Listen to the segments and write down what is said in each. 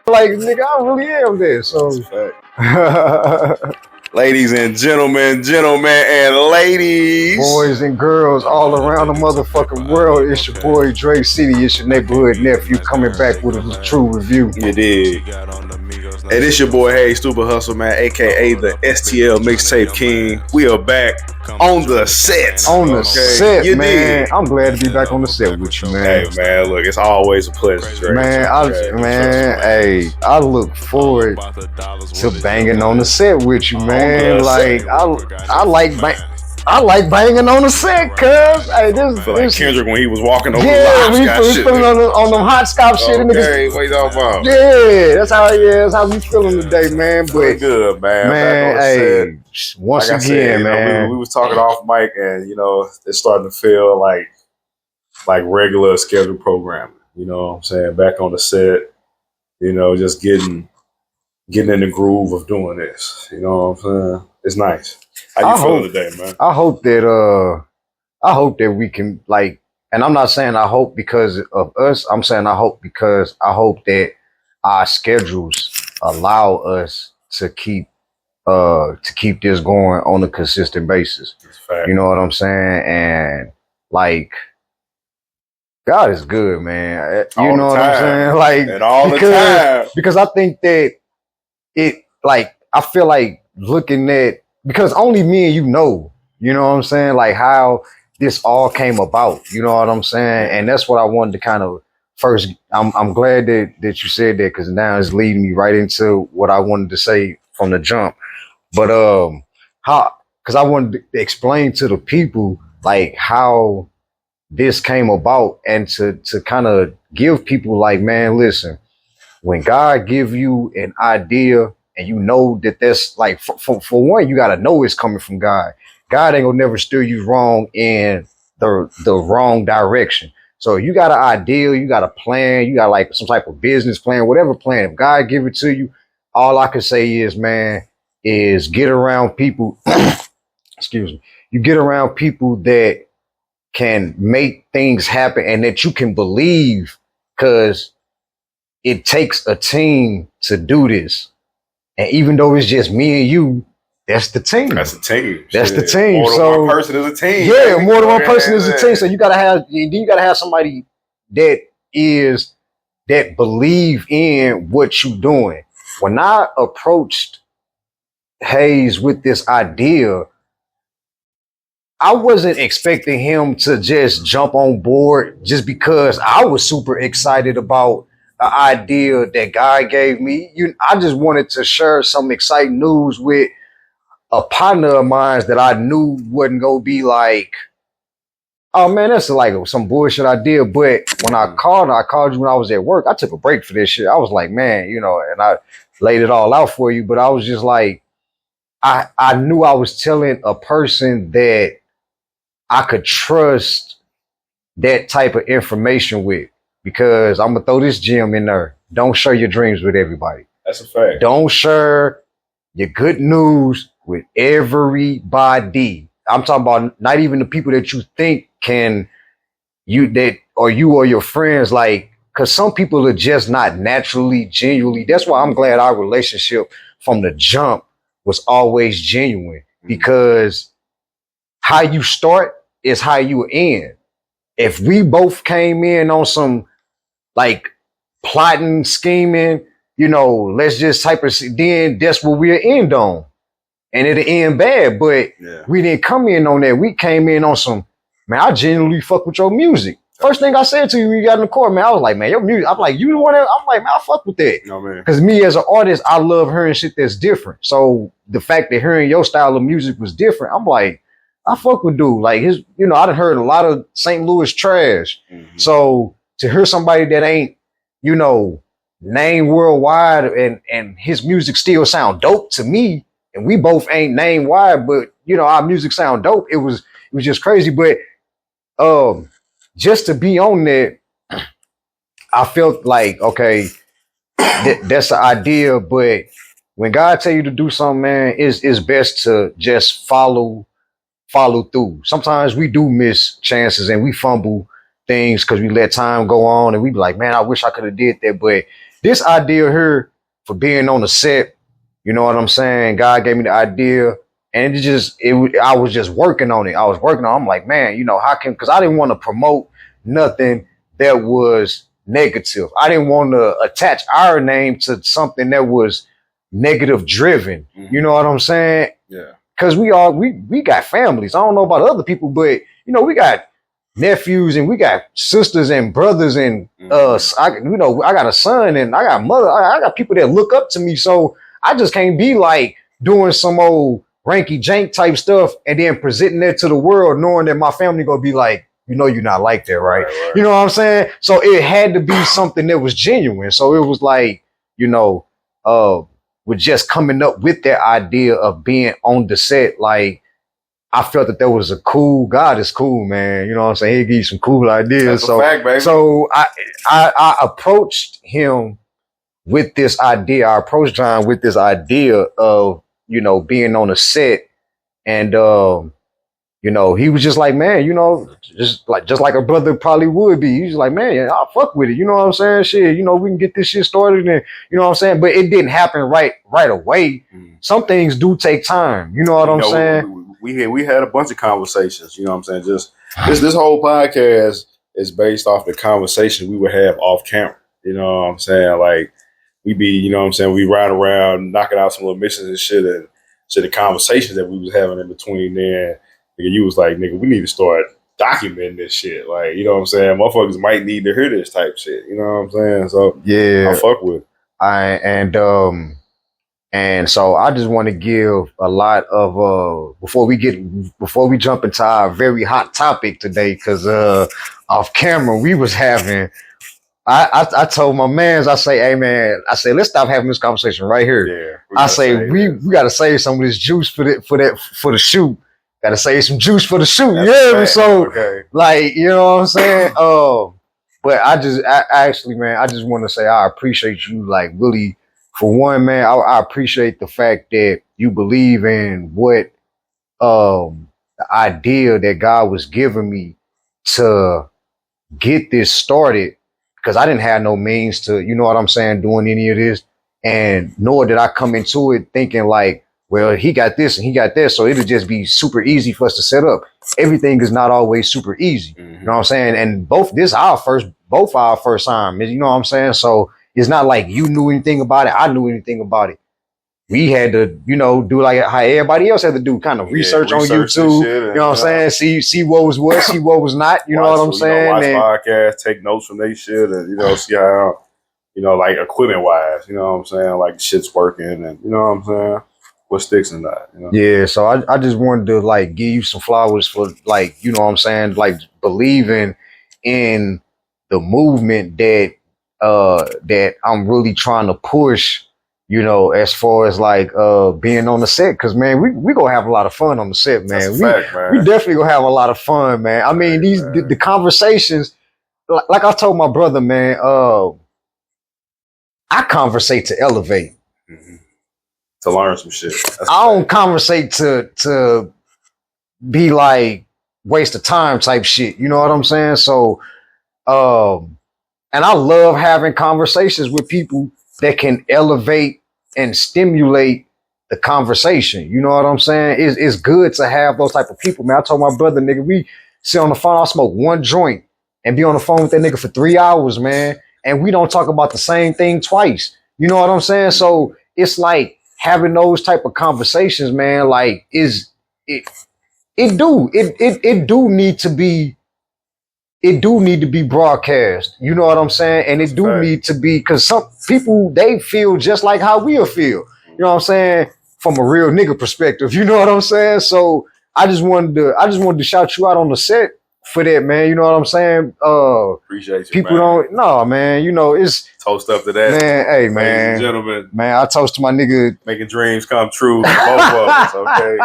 Like, nigga, I really am there. So, ladies and gentlemen, and ladies, boys and girls all around the motherfucking world, it's your boy Dre City. It's your neighborhood nephew coming back with a true review. You dig? Hey, this your boy Hey Stupid Hustle Man, aka the STL Mixtape King. We are back on the set. On the set, you man. Dig? I'm glad to be back on the set with you, man. Hey, man, look, it's always a pleasure, Dre. Man, I look forward to banging on the set with you, man. Like, I like banging on the set, cuz. Hey, this like Kendrick when he was walking over the hopscotch shit. On them hotcotch shit. Okay, what you talking about? Yeah, that's how we feeling today, man. But good, man. Man, hey, once like again, said, man. We was talking off mic, and it's starting to feel like regular scheduled programming. You know what I'm saying? Back on the set, just getting in the groove of doing this. You know what I'm saying? It's nice. How you feeling today, man? I hope that we can, like, and I'm not saying I hope because of us. I'm saying I hope because I hope that our schedules allow us to keep this going on a consistent basis. You know what I'm saying? And like, God is good, man. You know what I'm saying? Like, and all the time. Because I think that I feel like looking at, because only me and you know what I'm saying? Like how this all came about, you know what I'm saying? And that's what I wanted to kind of first, I'm glad that you said that, because now it's leading me right into what I wanted to say from the jump. But because I wanted to explain to the people like how this came about, and to kind of give people like, man, listen, when God give you an idea, and you know that that's like, for one, you got to know it's coming from God. God ain't gonna never steer you wrong in the wrong direction. So you got an idea, you got a plan, you got like some type of business plan, whatever plan. If God give it to you, all I can say is, man, is get around people. Excuse me. You get around people that can make things happen and that you can believe, because it takes a team to do this. And even though it's just me and you, that's the team. That's the team. That's the team. More than one person is a team. Yeah, more than one person is a team. So you gotta have somebody that believe in what you're doing. When I approached HAZE with this idea, I wasn't expecting him to just jump on board just because I was super excited about an idea that God gave me. I just wanted to share some exciting news with a partner of mine that I knew wasn't gonna be like, oh man, that's like some bullshit idea. But when I called you when I was at work. I took a break for this shit. I was like, man, and I laid it all out for you. But I was just like, I knew I was telling a person that I could trust that type of information with. Because I'm gonna throw this gem in there. Don't share your dreams with everybody. That's a fact. Don't share your good news with everybody. I'm talking about not even the people that you think you or your friends, like, because some people are just not naturally, genuinely. That's why I'm glad our relationship from the jump was always genuine, because how you start is how you end. If we both came in on some like plotting, scheming, let's just type of, then that's what we'll end on. And it'll end bad. But we didn't come in on that. We came in on some, man, I genuinely fuck with your music. First thing I said to you when you got in the court, man, I was like, man, your music, I'm like, you the one that, I'm like, man, I fuck with that. No, man. Because me as an artist, I love hearing shit that's different. So the fact that hearing your style of music was different, I'm like, I fuck with dude. Like his, I done heard a lot of St. Louis trash. Mm-hmm. So to hear somebody that ain't, named worldwide and his music still sound dope to me, and we both ain't named wide, but our music sound dope. It was just crazy. But just to be on that, I felt like, okay, that's the idea. But when God tell you to do something, man, it's best to just follow through. Sometimes we do miss chances and we fumble things because we let time go on and we be like, man, I wish I could have did that. But this idea here for being on the set, you know what I'm saying? God gave me the idea and I was just working on it. I'm like, man, you know, how can, because I didn't want to promote nothing that was negative. I didn't want to attach our name to something that was negative driven. You know what I'm saying? Yeah. Because we got families. I don't know about other people, but you know, we got nephews and we got sisters and brothers and I got a son and I got mother. I got people that look up to me. So I just can't be like doing some old ranky jank type stuff and then presenting that to the world, knowing that my family gonna be like, you know, you're not like that, right? You know what I'm saying? So it had to be something that was genuine. So it was like, you know, with just coming up with that idea of being on the set, like I felt that there was a cool, God is cool, man. You know what I'm saying? He give you some cool ideas. That's a fact, baby. So I approached him with this idea. I approached John with this idea of, you know, being on a set. And, you know, he was just like, man, you know, just like a brother probably would be. He's like, man, yeah, I'll fuck with it. You know what I'm saying? Shit, you know, we can get this shit started and, you know what I'm saying? But it didn't happen right away. Some things do take time. You know what I'm saying? We had a bunch of conversations, you know what I'm saying? Just this whole podcast is based off the conversation we would have off camera. You know what I'm saying? Like we be, you know what I'm saying, we ride around knocking out some little missions and shit, and the conversations that we was having in between there. Nigga, you was like, nigga, we need to start documenting this shit. Like, you know what I'm saying? Motherfuckers might need to hear this type shit. You know what I'm saying? So yeah, I fuck with it. And so I just want to give a lot of before we jump into our very hot topic today, because off camera we was having I told my mans, I say, hey man, I say let's stop having this conversation right here. Yeah, I say we gotta save some of this juice for the shoot. Gotta save some juice for the shoot. Yeah, so like, you know what I'm saying? But I actually, man, I just want to say I appreciate you, like really. For one, man, I appreciate the fact that you believe in what the idea that God was giving me to get this started, because I didn't have no means to, you know what I'm saying, doing any of this. And nor did I come into it thinking like, well, he got this and he got that, so it'll just be super easy for us to set up. Everything is not always super easy. You know what I'm saying? And both our first time, you know what I'm saying? So it's not like you knew anything about it. I knew anything about it. We had to, you know, do like how everybody else had to do, kind of research on YouTube. You know what I'm saying? See what was what, see what was not. You know what I'm saying? Watch podcasts, take notes from they shit, and you know, see how, you know, like equipment wise, you know what I'm saying? Like shit's working, and you know what I'm saying? What sticks in that? You know? Yeah. So I just wanted to like give you some flowers for, like, you know what I'm saying, like believing in the movement that that I'm really trying to push, you know, as far as like being on the set. Cause man, we gonna have a lot of fun on the set, man. We definitely gonna have a lot of fun, man. I mean, the conversations, like I told my brother, man, I conversate to elevate. To learn some shit. I don't conversate to be like waste of time type shit. You know what I'm saying? So and I love having conversations with people that can elevate and stimulate the conversation. You know what I'm saying? It's good to have those type of people, man. I told my brother, nigga, we sit on the phone, I'll smoke one joint and be on the phone with that nigga for 3 hours, man. And we don't talk about the same thing twice. You know what I'm saying? So it's like having those type of conversations, man, like it do need to be, it do need to be broadcast. You know what I'm saying? And it do need to be, because some people, they feel just like how we'll feel. You know what I'm saying? From a real nigga perspective. You know what I'm saying? So I just wanted to shout you out on the set for that, man. You know what I'm saying? Appreciate you, people man. Don't, no, man. You know, it's toast up to that, man. Hey, man, ladies and gentlemen. Man, I toast to my nigga. Making dreams come true for both of us. Okay,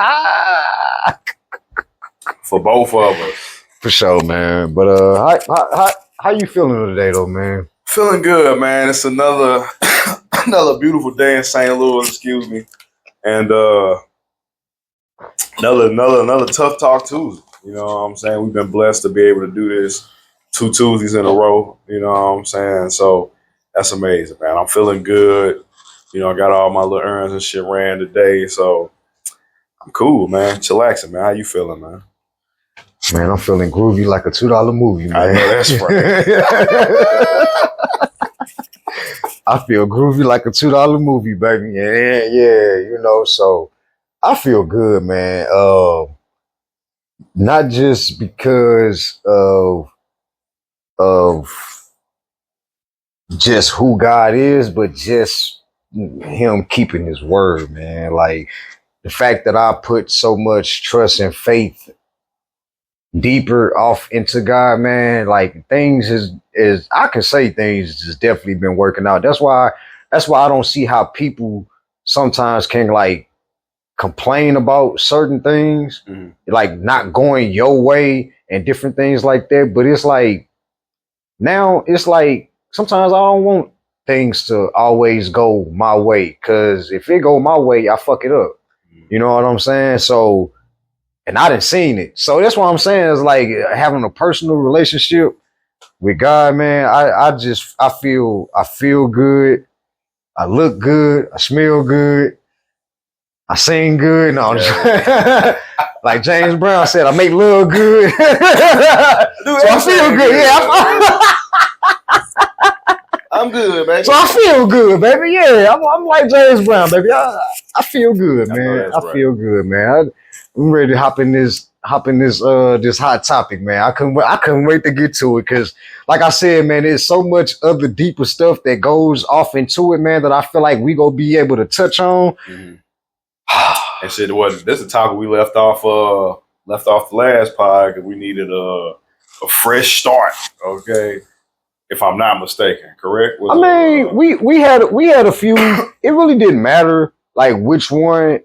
for both of us. For sure, man. But how you feeling today, though, man? Feeling good, man. It's another beautiful day in St. Louis. Excuse me, and another tough talk Tuesday. You know what I'm saying? We've been blessed to be able to do this 2 Tuesdays in a row. You know what I'm saying? So that's amazing, man. I'm feeling good. You know, I got all my little errands and shit ran today, so I'm cool, man. Chillaxing, man. How you feeling, man? Man, I'm feeling groovy like a $2 movie, man. I know that's right. I feel groovy like a $2 movie, baby. Yeah, you know, so I feel good, man. Not just because of just who God is, but just him keeping his word, man. Like the fact that I put so much trust and faith deeper off into God, man, like things is I can say things has definitely been working out. That's why I don't see how people sometimes can like complain about certain things, like not going your way and different things like that. But it's like now it's like sometimes I don't want things to always go my way, because if it go my way, I fuck it up. You know what I'm saying? So, and I didn't seen it. So that's what I'm saying is like having a personal relationship with God, man. I feel good. I look good. I smell good. I sing good. No, I'm just, like James Brown said, I make love good. So I feel good. Yeah. I'm good, baby. So I feel good, baby. Yeah, I'm like James Brown, baby. I feel good, man. I feel good, man. I'm ready to hop in this this hot topic, man. I couldn't wait to get to it, because like I said, man, there's so much other deeper stuff that goes off into it, man, that I feel like we gonna be able to touch on. And shit, this is a topic we left off the last pod because we needed a fresh start. Okay, if I'm not mistaken, correct? I mean, we had a few. It really didn't matter like which one.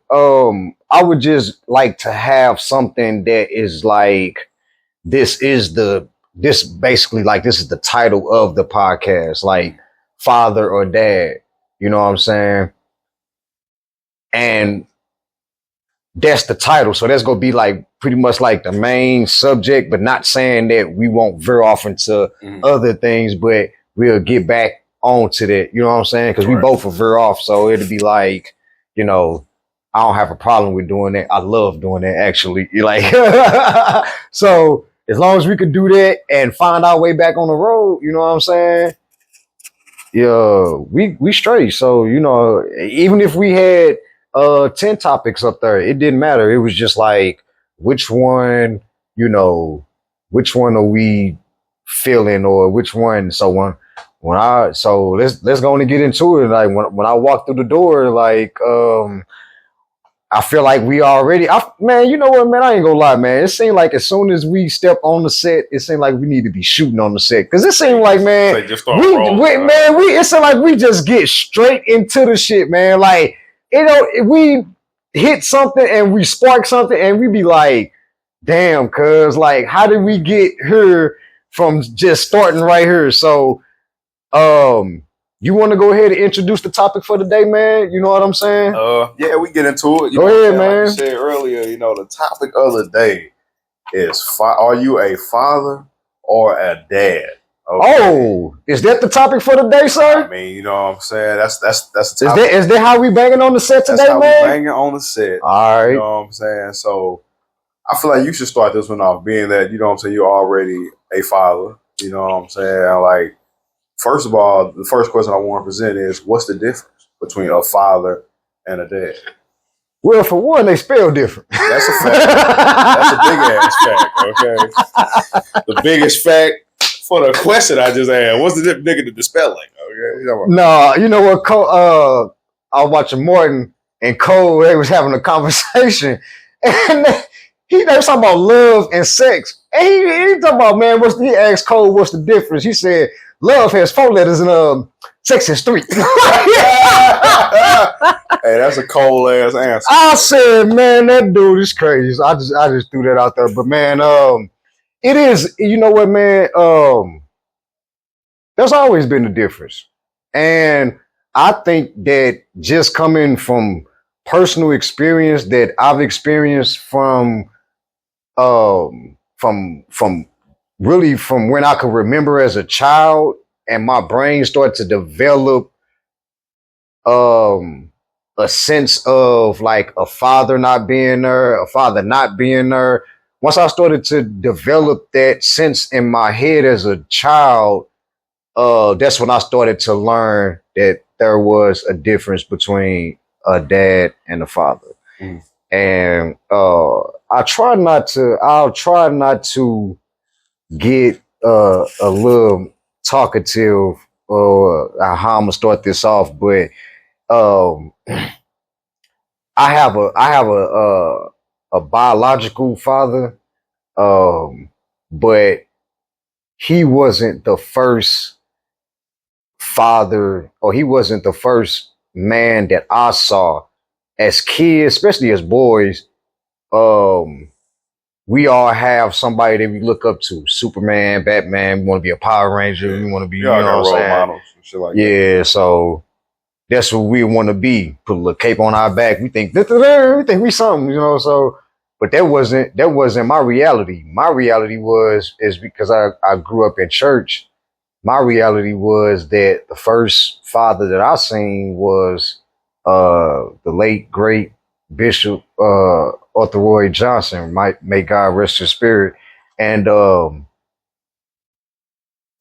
I would just like to have something that is like this basically like this is the title of the podcast, like father or dad. You know what I'm saying? And that's the title. So that's gonna be like pretty much like the main subject, but not saying that we won't veer off into other things, but we'll get back onto that. You know what I'm saying? Because we both will veer off. So it'll be like, you know, I don't have a problem with doing that. I love doing that, actually. Like, so as long as we could do that and find our way back on the road, you know what I'm saying? Yeah, we straight. So, you know, even if we had 10 topics up there, it didn't matter. It was just like, which one, you know, which one are we feeling, or which one? So let's go and get into it. Like when I walked through the door, like I feel like we already, man, you know what, man, I ain't gonna lie, man. It seemed like as soon as we step on the set, it seemed like we need to be shooting on the set. Cause it seemed like, man, it seemed like we just get straight into the shit, man. Like, you know, we hit something and we spark something and we be like, damn, cuz like, how did we get here from just starting right here? So, you want to go ahead and introduce the topic for the day, man? You know what I'm saying? Yeah, we get into it. Go ahead, man. Like you said earlier, you know, the topic of the day is: are you a father or a dad? Okay. Oh, is that the topic for the day, sir? I mean, you know what I'm saying? That's the topic. Is that how we banging on the set today, man? That's how we banging on the set. All right. You know what I'm saying? So I feel like you should start this one off, being that, you know what I'm saying, you're already a father. You know what I'm saying? Like, first of all, the first question I want to present is, what's the difference between a father and a dad? Well, for one, they spell different. That's a fact. That's a big ass fact, okay? The biggest fact for the question I just asked, what's the difference nigga to the spelling? Okay? No, you know what, Cole, I was watching Morton and Cole, they was having a conversation, and they was talking about love and sex. And he talking about, man, he asked Cole, what's the difference? He said, love has 4 letters and sex is 3. Hey, that's a cold ass answer. I said, man, that dude is crazy. So I just threw that out there. But man, it is, you know what, man, there's always been a difference. And I think that just coming from personal experience that I've experienced from really from when I could remember as a child, and my brain started to develop um a sense of like a father not being there, a father not being there. Once I started to develop that sense in my head as a child, that's when I started to learn that there was a difference between a dad and a father. Mm. And I'll try not to get a little talkative how I'm gonna start this off, but um I have a biological father, but he wasn't the first father, or he wasn't the first man that I saw as kids, especially as boys. Um, we all have somebody that we look up to: Superman, Batman. We want to be a Power Ranger. Yeah. We want to be, We you all know got what I'm role saying? models and shit like that. Yeah, so that's what we want to be. Put a little cape on our back. We think we think we something, you know. So, but that wasn't my reality. My reality is because I grew up in church. My reality was that the first father that I seen was the late great Bishop Arthur Roy Johnson. May God rest his spirit. And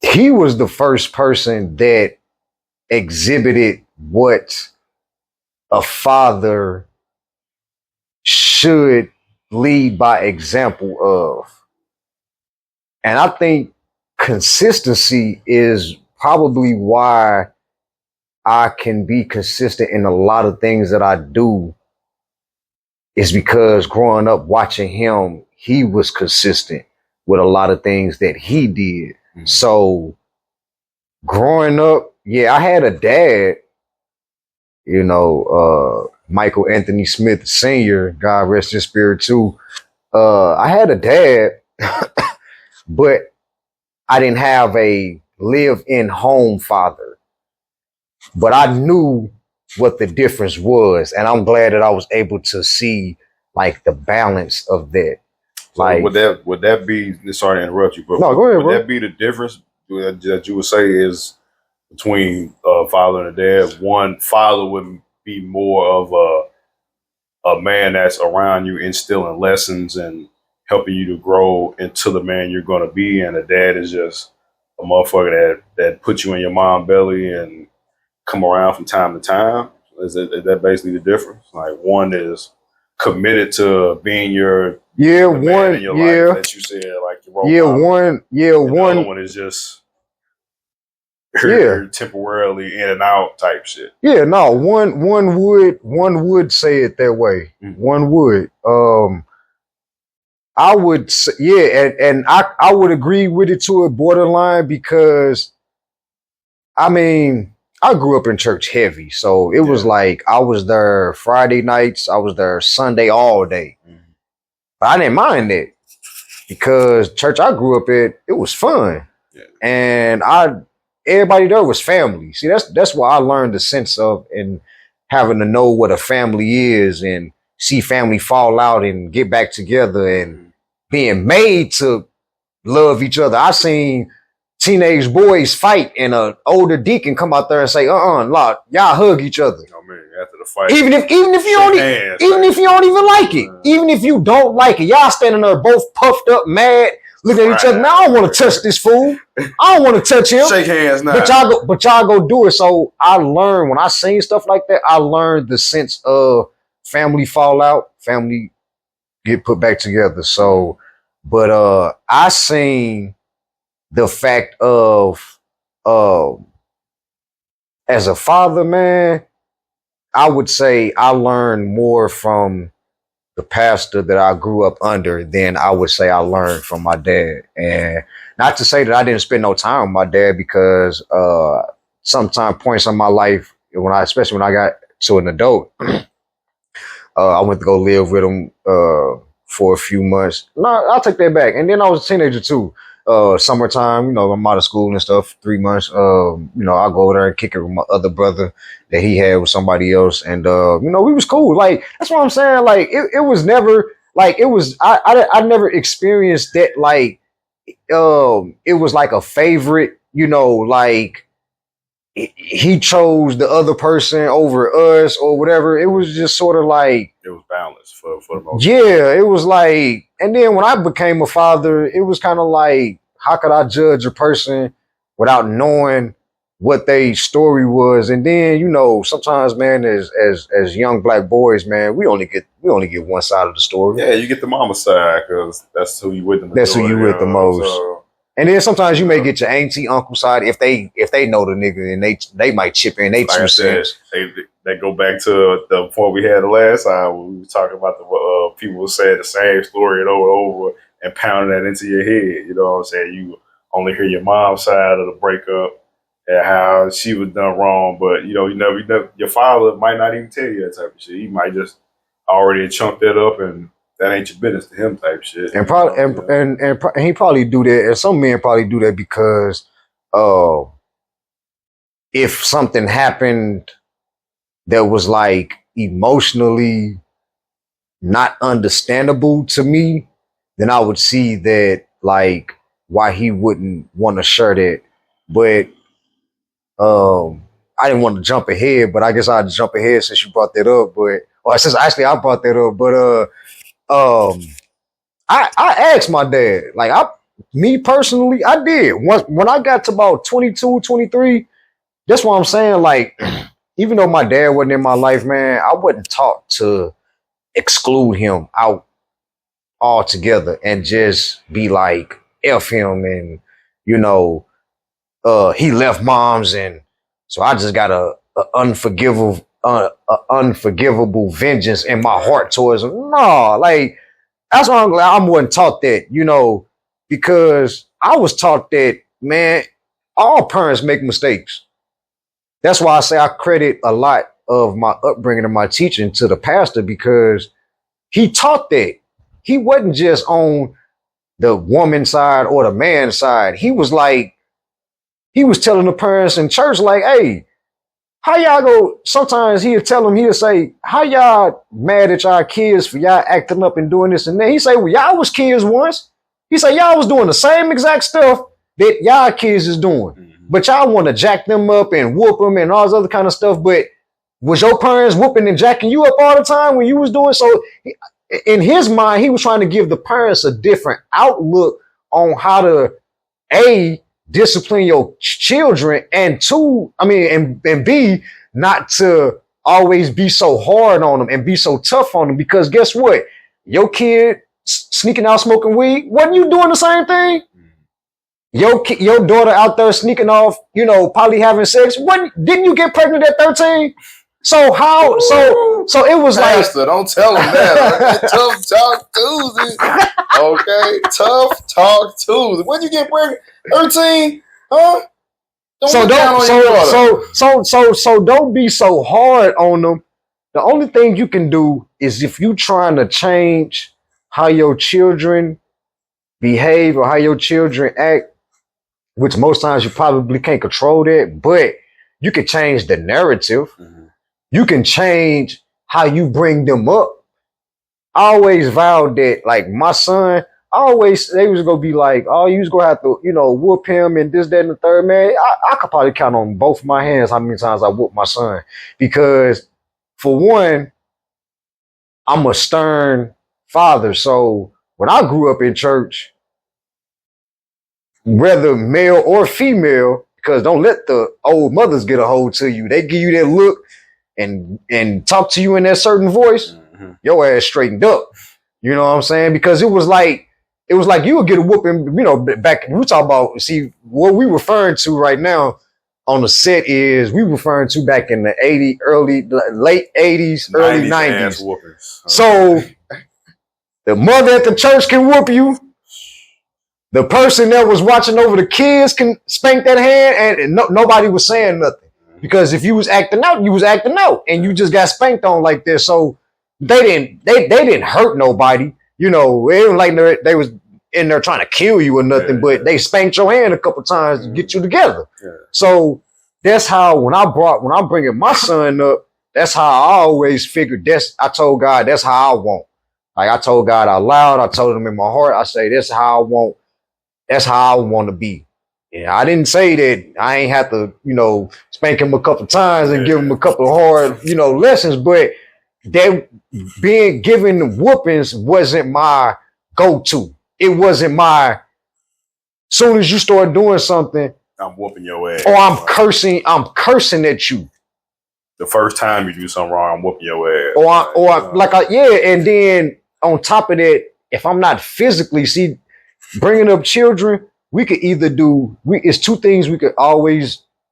he was the first person that exhibited what a father should lead by example of. And I think consistency is probably why I can be consistent in a lot of things that I do, is because growing up watching him, he was consistent with a lot of things that he did. Mm-hmm. So growing up, yeah, I had a dad, Michael Anthony Smith Sr., God rest his spirit too. I had a dad, but I didn't have a live-in home father. But I knew what the difference was, and I'm glad that I was able to see like the balance of that. So like, would that be? Sorry to interrupt you, but no, go ahead, would bro. that be the difference that you would say is between a father and a dad? One father would be more of a man that's around you, instilling lessons and helping you to grow into the man you're going to be, and a dad is just a motherfucker that puts you in your mom belly and come around from time to time. Is that basically the difference? Like one is committed to being your man in your life that you said, like your role model. The other one is just temporarily in and out type shit. Yeah, no, one would say it that way. Mm-hmm. One would. I would say, yeah, and I would agree with it to a borderline, because I mean, I grew up in church heavy, so it was like I was there Friday nights, I was there Sunday all day. Mm-hmm. But I didn't mind it, because church I grew up at, it was fun. Yeah. And everybody there was family. See, that's why I learned the sense of and having to know what a family is, and see family fall out and get back together, and being made to love each other. I seen teenage boys fight, and an older deacon come out there and say, y'all hug each other. Oh man, after the fight. Even if you don't even like it. Even if you don't like it, y'all standing there both puffed up, mad, looking at each other. Now I don't want to touch this fool. I don't want to touch him. Shake hands now. But y'all go do it. So I learned, when I seen stuff like that, I learned the sense of family fallout, family get put back together. So, but I seen the fact of as a father, man, I would say I learned more from the pastor that I grew up under than I would say I learned from my dad. And not to say that I didn't spend no time with my dad, because sometime points in my life, especially when I got to an adult, I went to go live with him for a few months. No, I'll take that back. And then I was a teenager too. Summertime, I'm out of school and stuff, 3 months. I'll go over there and kick it with my other brother that he had with somebody else. And, we was cool. Like, that's what I'm saying. Like, it was never, like, I never experienced that, like, it was like a favorite, you know, like he chose the other person over us or whatever. It was just sort of like it was balanced for the most part. Yeah, it was like, and then when I became a father, it was kind of like, how could I judge a person without knowing what their story was? And then, you know, sometimes, man, as young black boys, man, we only get one side of the story. Yeah, you get the mama side because that's who you with the That's who you with the most. So, and then sometimes you may get your auntie, uncle side if they know the nigga, and they might chip in they like 2 cents. They go back to the point we had the last time when we were talking about the people saying the same story and over and pounding that into your head. You know what I'm saying? You only hear your mom's side of the breakup and how she was done wrong, but you never your father might not even tell you that type of shit. He might just already chunk that up and that ain't your business to him type shit. And probably and he probably do that, and some men probably do that because if something happened that was like emotionally not understandable to me, then I would see that like why he wouldn't want to share that. But I didn't want to jump ahead, but I guess I'd jump ahead since you brought that up. Or since actually I brought that up, but I asked my dad, like me personally, I did. When I got to about 22, 23, that's what I'm saying. Like, even though my dad wasn't in my life, man, I wasn't taught to exclude him out altogether and just be like, F him and, you know, he left moms and so I just got a unforgivable vengeance in my heart towards him. No, like, that's why I'm glad I wasn't taught that, you know, because I was taught that, man, all parents make mistakes. That's why I say I credit a lot of my upbringing and my teaching to the pastor because he taught that. He wasn't just on the woman side or the man side. He was telling the parents in church, like, hey, how y'all go? Sometimes he'll say, how y'all mad at y'all kids for y'all acting up and doing this and that? He say, well, y'all was kids once. He say, y'all was doing the same exact stuff that y'all kids is doing. Mm-hmm. But y'all want to jack them up and whoop them and all this other kind of stuff. But was your parents whooping and jacking you up all the time when you was doing so? In his mind, he was trying to give the parents a different outlook on how to, A, discipline your children, and and B, not to always be so hard on them and be so tough on them. Because guess what? Your kid sneaking out smoking weed, wasn't you doing the same thing? Your daughter out there sneaking off, you know, probably having sex. Didn't you get pregnant at 13? So how? So it was Pastor, like, don't tell him that. Tough Talk Tuesday. Okay, Tough Talk Tuesday. When you get pregnant? 13? Huh? So don't be so hard on them. The only thing you can do is if you trying to change how your children behave or how your children act, which most times you probably can't control that, but you can change the narrative. Mm-hmm. You can change how you bring them up. I always vowed that, like, my son, they was gonna be like, oh, you was gonna have to, you know, whoop him and this, that, and the third. Man, I could probably count on both my hands how many times I whooped my son. Because for one, I'm a stern father. So when I grew up in church, whether male or female, because don't let the old mothers get a hold to you. They give you that look and talk to you in that certain voice, mm-hmm. Your ass straightened up. You know what I'm saying? Because it was like you would get a whooping, you know, back we talk about, see, what we referring to right now on the set is we referring to back in the late 80s, early 90s. Okay. So the mother at the church can whoop you. The person that was watching over the kids can spank that hand, and nobody was saying nothing. Because if you was acting out, you was acting out, and you just got spanked on like this. So they didn't hurt nobody. You know, it wasn't like they was in there trying to kill you or nothing, but they spanked your hand a couple times to get you together. Yeah. So that's how when I'm bringing my son up, that's how I always figured. I told God that's how I want. Like I told God out loud, I told him in my heart, I say this is how I want That's how I want to be. Yeah, I didn't say that I ain't have to, spank him a couple times and give him a couple of hard, lessons, but that being given whoopings wasn't my go-to. It wasn't my, soon as you start doing something, I'm whooping your ass. Or I'm cursing at you. The first time you do something wrong, I'm whooping your ass. And then on top of that, if I'm not physically, bringing up children, we could either it's two things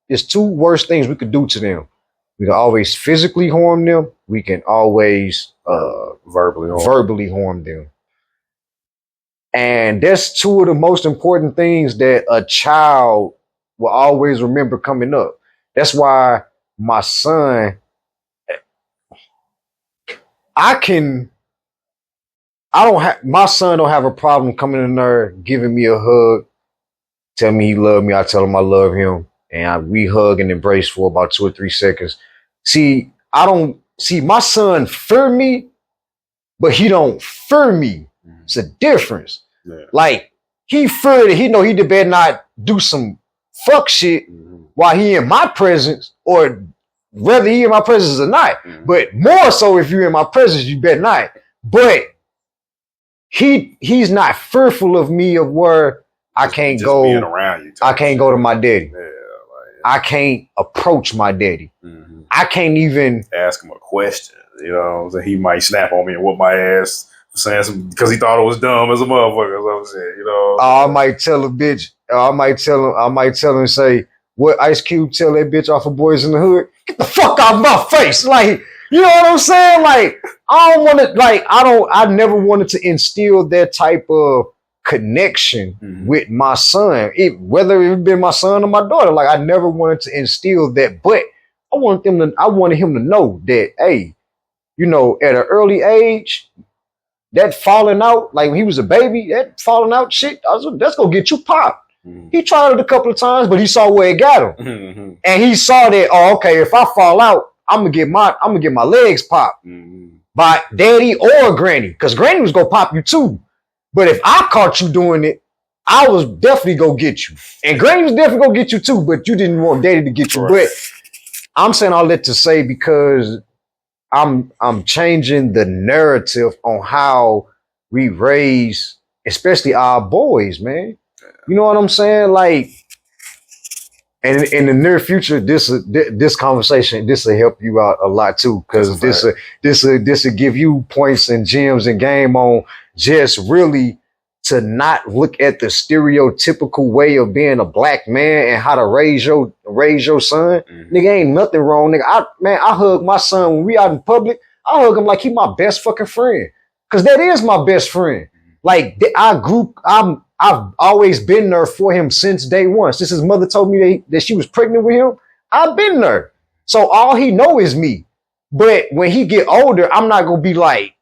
it's two worst things we could do to them. We can always physically harm them. We can always verbally harm them. And that's two of the most important things that a child will always remember coming up. That's why my son, my son don't have a problem coming in there, giving me a hug, tell me he love me, I tell him I love him, and we hug and embrace for about 2 or 3 seconds. My son fear me, but he don't fear me. It's a difference. Yeah. Like, he feared that he know he better not do some fuck shit while he in my presence, or whether he in my presence or not. But more so, if you're in my presence, you better not. But he's not fearful of me, of where I can't just go. Being around you, I can't go to my daddy. Yeah, I can't approach my daddy. I can't even ask him a question. So he might snap on me and whoop my ass for saying something because he thought it was dumb as a motherfucker. Or some shit, I might tell a bitch. I might tell him, say, what Ice Cube tell that bitch off of Boys in the Hood? Get the fuck out of my face. Like, you know what I'm saying? Like, I never wanted to instill that type of connection with my son, whether it been my son or my daughter. Like, I never wanted to instill that, but I wanted him to know that, hey, at an early age, that falling out, like when he was a baby, that falling out shit, that's gonna get you popped. He tried it a couple of times, but he saw where it got him. And he saw that, oh, okay, if I fall out, I'm gonna get my legs popped by daddy or granny, because granny was gonna pop you too. But if I caught you doing it, I was definitely gonna get you. And granny was definitely gonna get you too, but you didn't want daddy to get you. Right. But I'm saying all that to say, because I'm changing the narrative on how we raise, especially our boys, man. You know what I'm saying? Like, and in the near future, this conversation, this will help you out a lot too, because this will give you points and gems and game on just really to not look at the stereotypical way of being a black man and how to raise your son. Nigga, ain't nothing wrong, nigga. I hug my son when we out in public. I hug him like he my best fucking friend, because that is my best friend. Like, I've always been there for him since day one. Since his mother told me that she was pregnant with him, I've been there. So all he know is me. But when he get older, I'm not gonna be like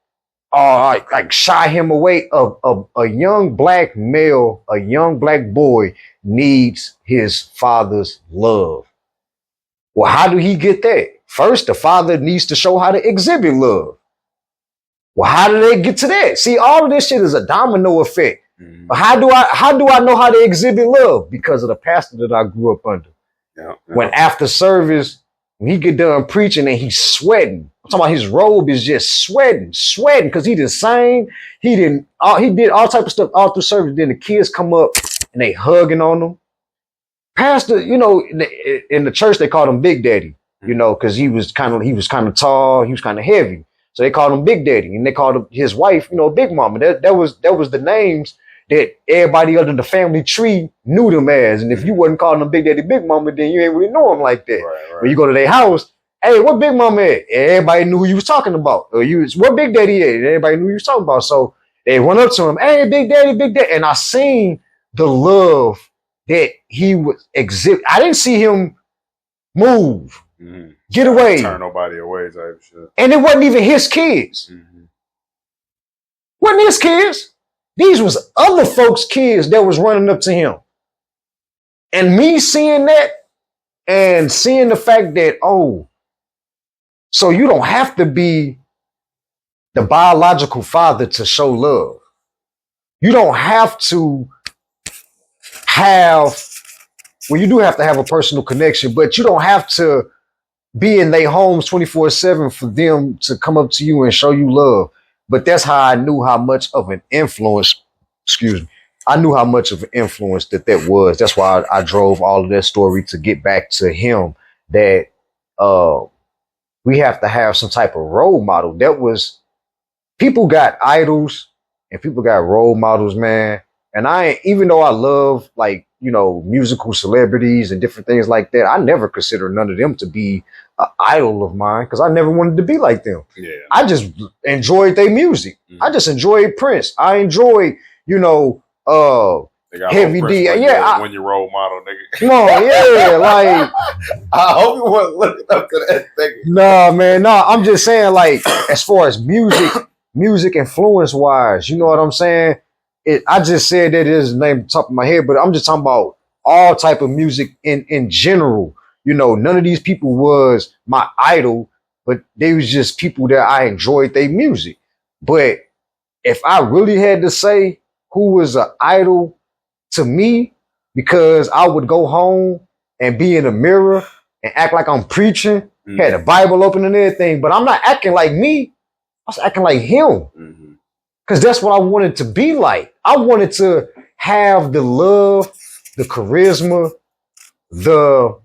shy him away. A young black male, a young black boy needs his father's love. Well, how do he get that? First, the father needs to show how to exhibit love. Well, how do they get to that? See, all of this shit is a domino effect. How do I know how to exhibit love? Because of the pastor that I grew up under. Yeah. When after service, when he get done preaching and he's sweating, I'm talking about his robe is just sweating, because he did sang, he did all type of stuff all through service. Then the kids come up and they hugging on him. Pastor, in the church they called him Big Daddy, because he was kind of tall, he was kind of heavy. So they called him Big Daddy, and they called his wife, Big Mama. That was the names that everybody under the family tree knew them as. And if you wasn't calling them Big Daddy, Big Mama, then you ain't really know them like that. Right. When you go to their house, hey, what Big Mama at? Everybody knew who you was talking about. Or what Big Daddy at? Everybody knew who you was talking about. So they went up to him, hey, Big Daddy, Big Daddy. And I seen the love that he would exhibit. I didn't see him move. Get away. Turn nobody away type shit. And it wasn't even his kids. Wasn't his kids. These was other folks' kids that was running up to him. And me seeing that and seeing the fact that, oh, so you don't have to be the biological father to show love. You don't have to have, well, you do have to have a personal connection, but you don't have to be in their homes 24/7 for them to come up to you and show you love. But that's how I knew how much of an influence, excuse me, I knew how much of an influence that was. That's why I drove all of that story to get back to him, that uh, we have to have some type of role model. That was, people got idols and people got role models, man. And even though I love, like, musical celebrities and different things like that, I never consider none of them to be an idol of mine because I never wanted to be like them. Yeah. I just enjoyed their music. Mm-hmm. I just enjoyed Prince. I enjoyed, Heavy D. Yeah, when you role model, nigga. No, yeah, like I hope you wasn't looking up to that nigga. Nah, man, nah. I'm just saying, like, as far as music influence wise, you know what I'm saying? I just said that his name top of my head, but I'm just talking about all type of music in general. None of these people was my idol, but they was just people that I enjoyed their music. But if I really had to say who was an idol to me, because I would go home and be in the mirror and act like I'm preaching, had the Bible open and everything, but I'm not acting like me. I was acting like him. Because that's what I wanted to be like. I wanted to have the love, the charisma, the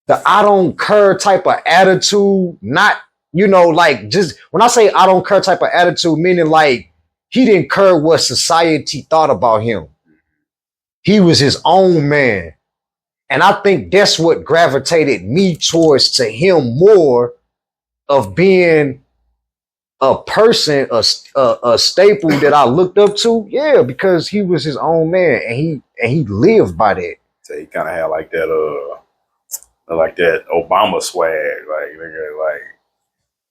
I don't care type of attitude. Not, like, just when I say I don't care type of attitude, meaning like he didn't care what society thought about him. He was his own man. And I think that's what gravitated me towards to him more, of being a person, a staple that I looked up to. Yeah, because he was his own man and he lived by that. So he kind of had like that Obama swag, like,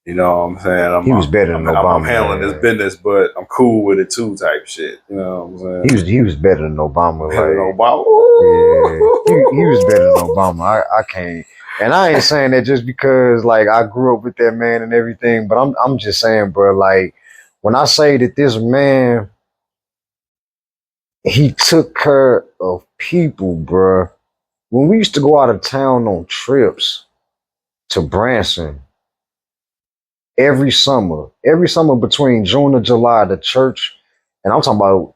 you know what I'm saying? He was better than Obama. I'm handling this business, but I'm cool with it too, type shit. You know what I'm saying? He was better than Obama. Better than Obama. Yeah, he was better than Obama. I can't. And I ain't saying that just because, like, I grew up with that man and everything, but I'm just saying, bro, like, when I say that this man, he took care of people, bro. When we used to go out of town on trips to Branson every summer between June and July, the church, and I'm talking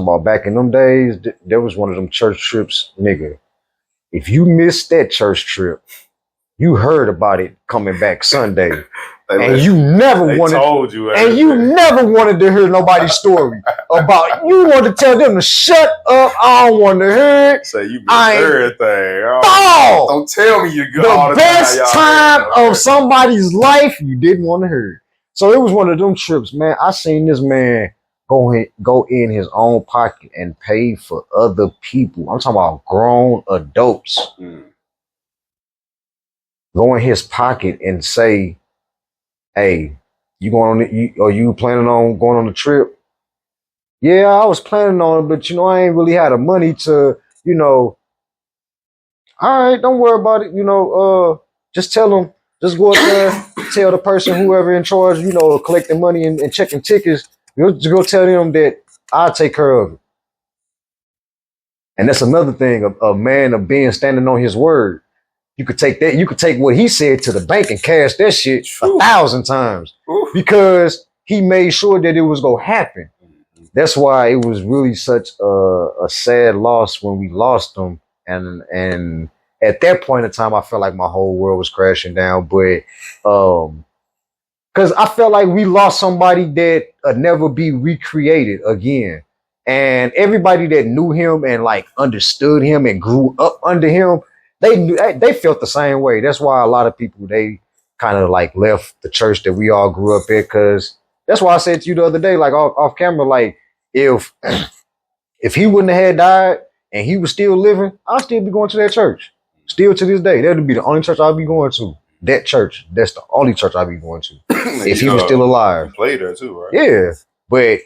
about back in them days, there was one of them church trips, nigga. If you missed that church trip, you heard about it coming back Sunday. And you never wanted to hear nobody's story about. You wanted to tell them to shut up. I don't want to hear it. So you missed everything. Oh, don't tell me you're good. All the best time of somebody's life, you didn't want to hear it. So it was one of them trips, man. I seen this man go in his own pocket and pay for other people. I'm talking about grown adults. Go in his pocket and say, "Hey, are you planning on going on the trip?" Yeah, I was planning on it, but I ain't really had the money to, all right, don't worry about it. Just tell them, just go up there, tell the person, whoever in charge, collecting money and checking tickets, just go tell them that I'll take care of it. And that's another thing, a man of being standing on his word. You could take that. You could take what he said to the bank and cash that shit 1,000 times because he made sure that it was going to happen. That's why it was really such a sad loss when we lost him. And at that point in time, I felt like my whole world was crashing down. But because I felt like we lost somebody that would never be recreated again. And everybody that knew him and like understood him and grew up under him, they felt the same way. That's why a lot of people, they kind of like left the church that we all grew up in. Because that's why I said to you the other day, like off camera, like if he wouldn't have had died and he was still living, I'd still be going to that church. Still to this day, that would be the only church I'd be going to. That church, that's the only church I'd be going to if he was still alive. Played there too, right? Yeah, but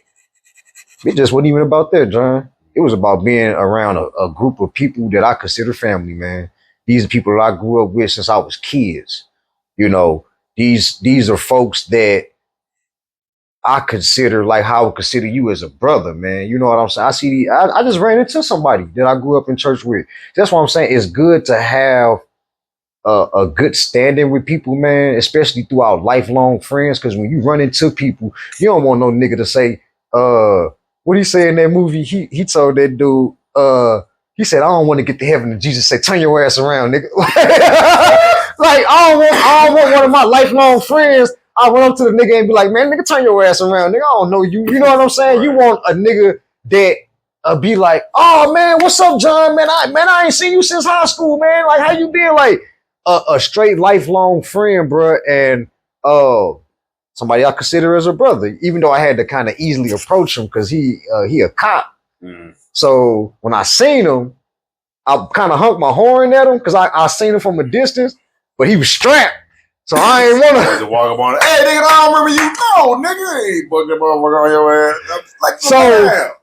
it just wasn't even about that, John. It was about being around a group of people that I consider family, man. These are people that I grew up with since I was kids. These are folks that I consider like how I would consider you as a brother, man. You know what I'm saying? I just ran into somebody that I grew up in church with. That's what I'm saying. It's good to have a good standing with people, man, especially throughout lifelong friends. Because when you run into people, you don't want no nigga to say, what he say in that movie? He told that dude, he said, I don't want to get to heaven. And Jesus said, turn your ass around, nigga. Like, I don't want one of my lifelong friends. I run up to the nigga and be like, man, nigga, turn your ass around, nigga. I don't know you. You know what I'm saying? You want a nigga that be like, oh man, what's up, John? Man, I ain't seen you since high school, man. Like, how you been? Like, a straight lifelong friend, bro, and somebody I consider as a brother, even though I had to kind of easily approach him because he a cop. Mm. So when I seen him, I kind of honked my horn at him because I seen him from a distance, but he was strapped. So I ain't want to walk up on it. Hey, nigga, I don't remember you. No, nigga, ain't bugging that motherfucker on your ass. Like,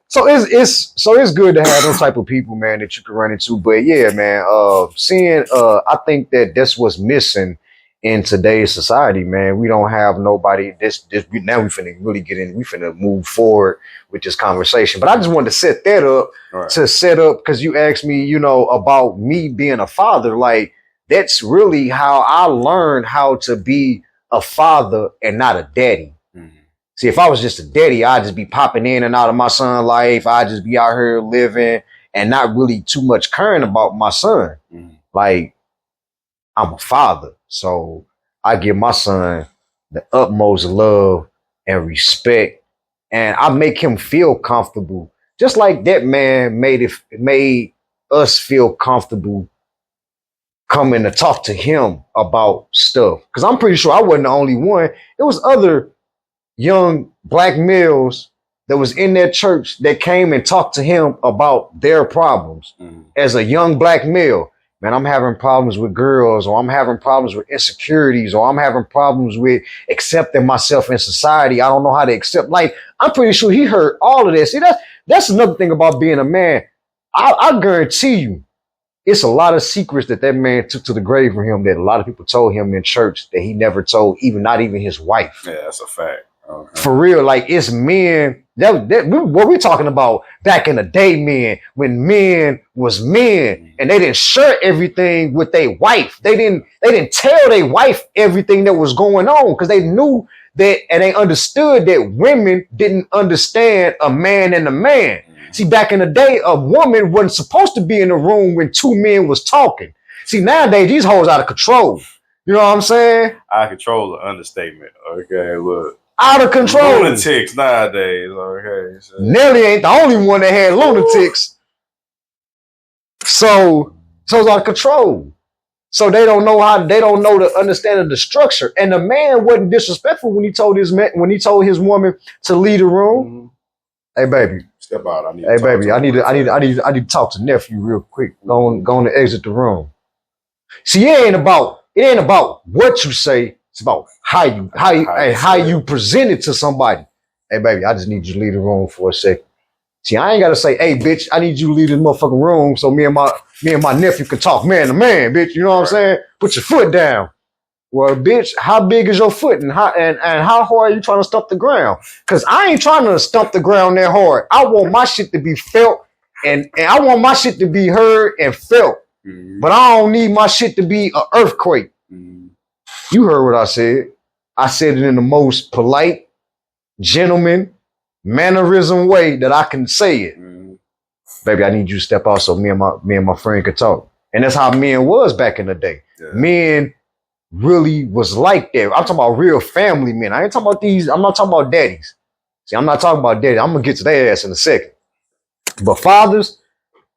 so it's good to have those type of people, man, that you can run into. But yeah, man, I think that's what's missing in today's society, man. We don't have nobody. Now we finna really get in. We finna move forward with this conversation. But I just wanted to set that up because you asked me, about me being a father. Like, that's really how I learned how to be a father and not a daddy. See, if I was just a daddy, I'd just be popping in and out of my son's life. I'd just be out here living and not really too much caring about my son. Like, I'm a father, so I give my son the utmost love and respect, and I make him feel comfortable, just like that man made us feel comfortable coming to talk to him about stuff. Because I'm pretty sure I wasn't the only one. There was other young black males that was in that church that came and talked to him about their problems. As a young black male. Man, I'm having problems with girls, or I'm having problems with insecurities, or I'm having problems with accepting myself in society. I don't know how to accept. Like, I'm pretty sure he heard all of this. See, that's another thing about being a man. I guarantee you, it's a lot of secrets that man took to the grave for him that a lot of people told him in church that he never told, not even his wife. Yeah, that's a fact. Okay. For real, like, it's men. What we talking about back in the day, men, when men was men and they didn't share everything with their wife. They didn't tell their wife everything that was going on because they knew that, and they understood that women didn't understand a man and a man. See, back in the day, a woman wasn't supposed to be in the room when two men was talking. See, nowadays, these hoes out of control. You know what I'm saying? Out of control is an understatement. Okay, look. Out of control. Lunatics nowadays. Okay. So. Nelly ain't the only one that had lunatics. So it's out of control. So they don't know the understanding of the structure. And the man wasn't disrespectful when he told his woman to leave the room. Hey baby. Step out. I need to talk to nephew real quick. Go on to exit the room. See, it ain't about what you say. It's about how you present it to somebody. Hey, baby, I just need you to leave the room for a second. See, I ain't got to say, hey, bitch, I need you to leave this motherfucking room so me and my nephew can talk man to man, bitch. You know what I'm saying? Put your foot down. Well, bitch, how big is your foot and how hard are you trying to stump the ground? Because I ain't trying to stump the ground that hard. I want my shit to be felt and I want my shit to be heard and felt. But I don't need my shit to be an earthquake. You heard what I said. I said it in the most polite, gentleman, mannerism way that I can say it. Baby, I need you to step out so me and my friend could talk. And that's how men was back in the day. Yeah. Men really was like that. I'm talking about real family men. I ain't talking about these. I'm not talking about daddies. See, I'm not talking about daddies. I'm gonna get to their ass in a second. But fathers,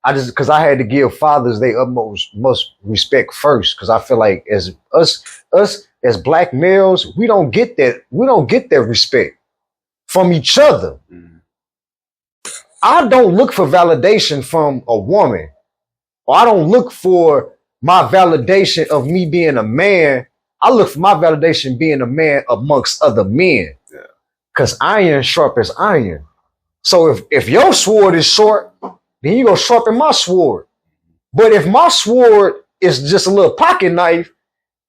because I had to give fathers their utmost respect first, because I feel like as us as black males, we don't get that respect from each other. I don't look for validation from a woman, or I don't look for my validation of me being a man. I look for my validation being a man amongst other men, because iron sharp as iron. So if your sword is short, then you go sharpen my sword. But if my sword is just a little pocket knife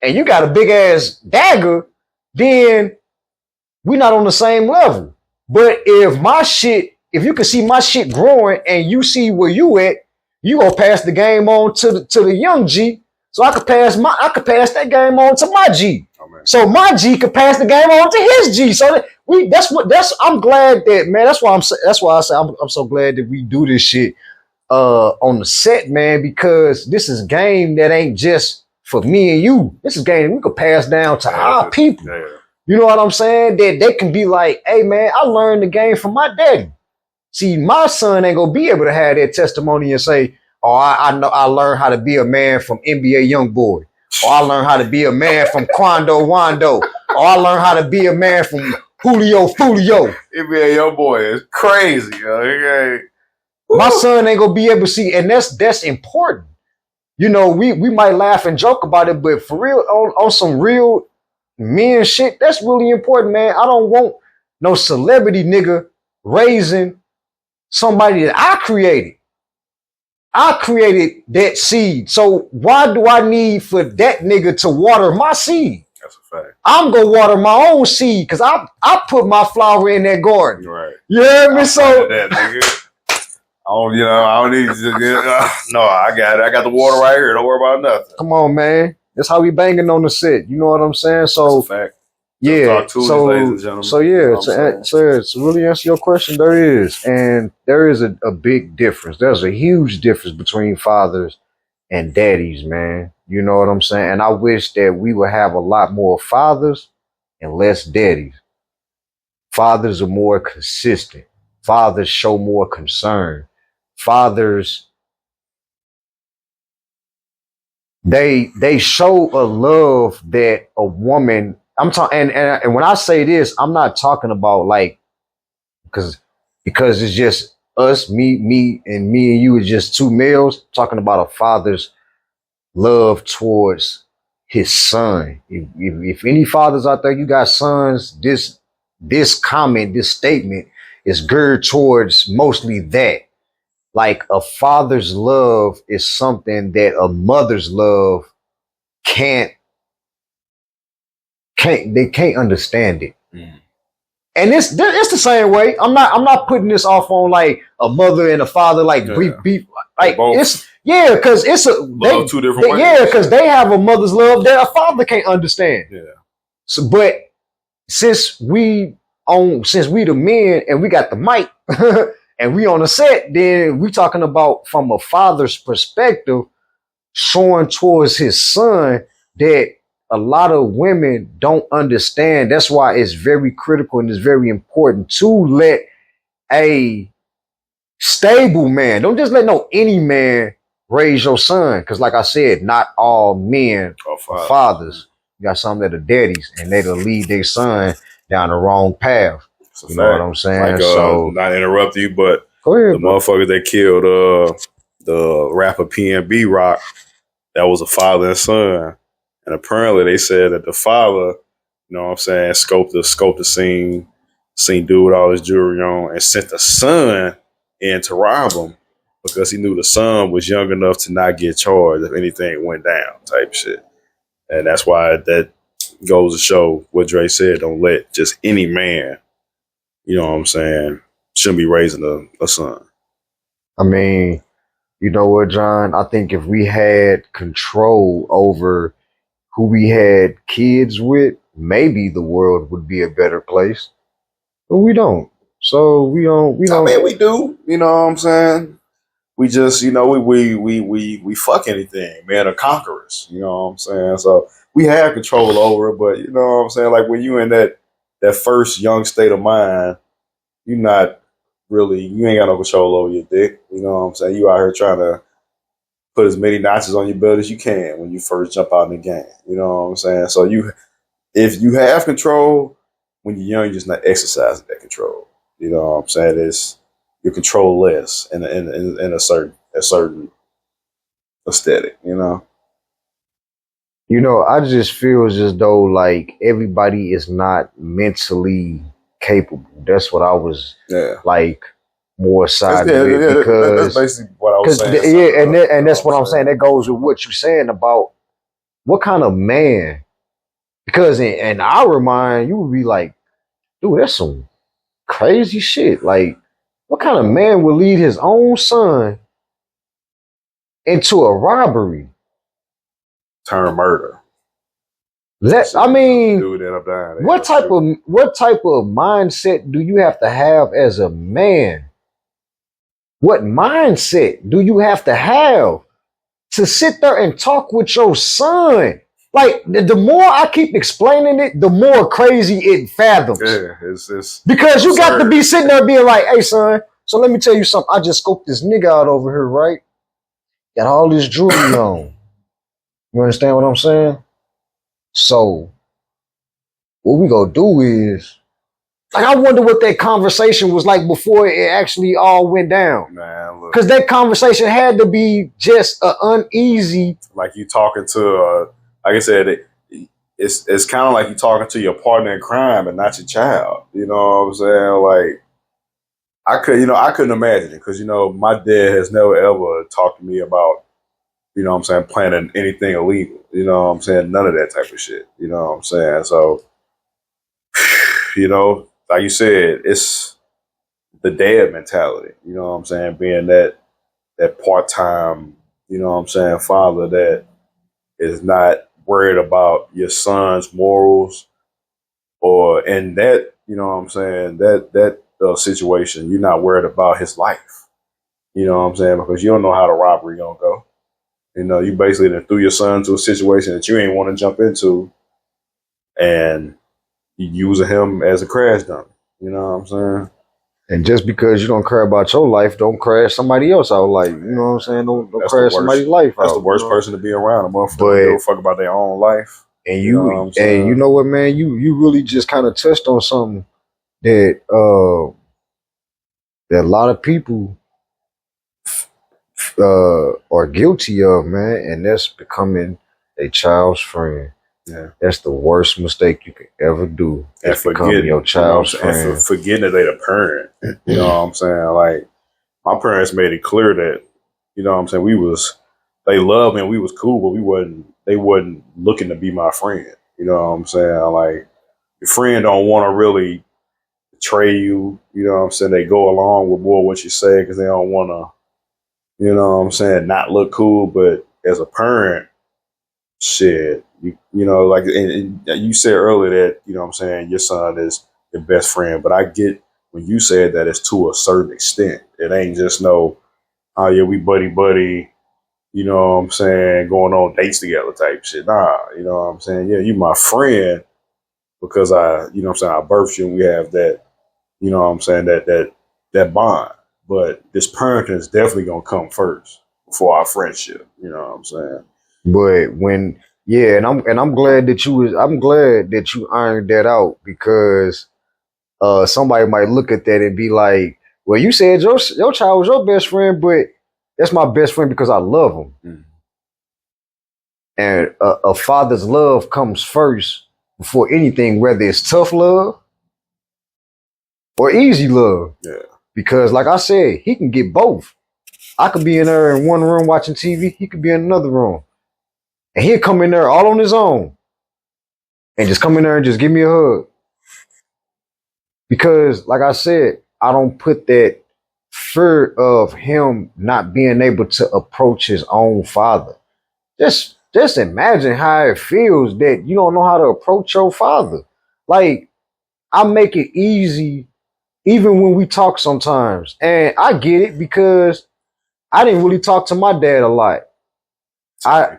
and you got a big ass dagger, then we not on the same level. But if you can see my shit growing and you see where you at, you gonna pass the game on to the young G. So I could pass that game on to my G. Oh, so my G could pass the game on to his G. So I'm glad that, man. That's why I say I'm so glad that we do this shit on the set, man, because this is game that ain't just for me and you. This is game that we could pass down to our people. Yeah. You know what I'm saying? That they can be like, hey man, I learned the game from my daddy. See, my son ain't gonna be able to have that testimony and say, oh, I know I learned how to be a man from NBA Youngboy. Or I learned how to be a man from Quando Wando. Or I learned how to be a man from Julio Fulio. NBA Youngboy is crazy, yo. My son ain't gonna be able to see, and that's important. You know, we might laugh and joke about it, but for real, on some real men shit, that's really important, man. I don't want no celebrity nigga raising somebody that I created. I created that seed. So why do I need for that nigga to water my seed? That's a fact. I'm gonna water my own seed because I put my flower in that garden. Right. You hear me? So that nigga. I don't need to. No, I got it. I got the water right here. Don't worry about nothing. Come on, man. That's how we banging on the set. You know what I'm saying? So that's a fact. Yeah. So ladies and gentlemen. So yeah. To really answer your question, there is a big difference. There's a huge difference between fathers and daddies, man. You know what I'm saying? And I wish that we would have a lot more fathers and less daddies. Fathers are more consistent. Fathers show more concern. Fathers, they show a love that a woman, I'm talking, and when I say this, I'm not talking about like, because it's just us, me and you is just two males. I'm talking about a father's love towards his son. If any fathers out there, you got sons, this statement is geared towards mostly that. Like a father's love is something that a mother's love can't understand it. Mm. And it's the same way. I'm not putting this off on like a mother and a father like beef. Like it's because it's two different ways. Yeah, because they have a mother's love that a father can't understand. Yeah. So, but since we the men and we got the mic and we on the set, then we talking about from a father's perspective, showing towards his son that a lot of women don't understand. That's why it's very critical and it's very important to let a stable man, don't just let any man raise your son. Because like I said, not all men are fathers. You got some that are daddies and that'll lead their son down the wrong path. You know what I'm saying? Like, so not interrupt you, but go ahead, the motherfucker that killed the rapper PNB Rock, that was a father and son. And apparently they said that the father, you know what I'm saying, scoped the seen dude with all his jewelry on and sent the son in to rob him because he knew the son was young enough to not get charged if anything went down type shit. And that's why that goes to show what Dre said, don't let just any man, you know what I'm saying, shouldn't be raising a son. I mean, you know what, John? I think if we had control over who we had kids with, maybe the world would be a better place. But we don't. So we don't. I mean, we do. You know what I'm saying? We just, you know, we fuck anything, man, are conquerors. You know what I'm saying? So we have control over it, but you know what I'm saying? Like when you in that first young state of mind, you ain't got no control over your dick. You know what I'm saying? You out here trying to put as many notches on your belt as you can when you first jump out in the game. You know what I'm saying? So if you have control, when you're young, you're just not exercising that control. You know what I'm saying? You control less in a certain aesthetic, you know? You know, I just feel as though like everybody is not mentally capable. That's what I was like more side of it because that's basically what I was saying. And that's what I'm saying. That goes with what you're saying about what kind of man. Because in our mind, you would be like, dude, that's some crazy shit. Like, what kind of man would lead his own son into a robbery? Turn murder. I mean, Dude end up dying. what type of mindset do you have to have as a man? What mindset do you have to sit there and talk with your son? Like, the more I keep explaining it, the more crazy it fathoms. Yeah, it's because you got absurd. to be sitting there being like, hey, son, so let me tell you something. I just scoped this nigga out over here, right? Got all this jewelry on. You understand what I'm saying? So, what we gonna do is, like, I wonder what that conversation was like before it actually all went down. Man, look. Because that conversation had to be just uneasy. Like you talking to, like I said, it's kind of like you talking to your partner in crime and not your child. You know what I'm saying? Like, I couldn't imagine it because, my dad has never ever talked to me about, planning anything illegal. You know what I'm saying? None of that type of shit. You know what I'm saying? So, like you said, it's the dad mentality. You know what I'm saying? Being that part-time, father that is not worried about your son's morals or in that, that situation, you're not worried about his life. You know what I'm saying? Because you don't know how the robbery gonna go. You basically threw your son to a situation that you ain't want to jump into and you using him as a crash dummy. You know what I'm saying? And just because you don't care about your life, don't crash somebody else out. Like, you know what I'm saying? Don't crash somebody's life out. That's the worst person to be around. A motherfucker don't give a fuck about their own life. And you know what, man? You really just kind of touched on something that that a lot of people are guilty of, man, and that's becoming a child's friend. Yeah, that's the worst mistake you could ever do. And forgetting your child's friend. And forgetting that they're the parent. You know what I'm saying? Like, my parents made it clear that, they loved me and we was cool, but they wasn't looking to be my friend. You know what I'm saying? Like, your friend don't want to really betray you. You know what I'm saying? They go along with more what you say because they don't want to, not look cool. But as a parent, shit, like and you said earlier that, your son is your best friend. But I get when you said that it's to a certain extent. It ain't just oh yeah, we buddy, going on dates together type shit. Nah, you know what I'm saying? Yeah, you my friend because I birthed you and we have that, that bond. But this parenting is definitely gonna come first before our friendship. You know what I'm saying? But I'm glad that you ironed that out because somebody might look at that and be like, well, you said your child was your best friend, but that's my best friend because I love him. Mm. And a father's love comes first before anything, whether it's tough love or easy love. Yeah. Because like I said, he can get both. I could be in there in one room watching TV. He could be in another room. And he'll come in there all on his own and just come in there and just give me a hug. Because, like I said, I don't put that fear of him not being able to approach his own father. Just imagine how it feels that you don't know how to approach your father. Like, I make it easy even when we talk sometimes. And I get it because I didn't really talk to my dad a lot. I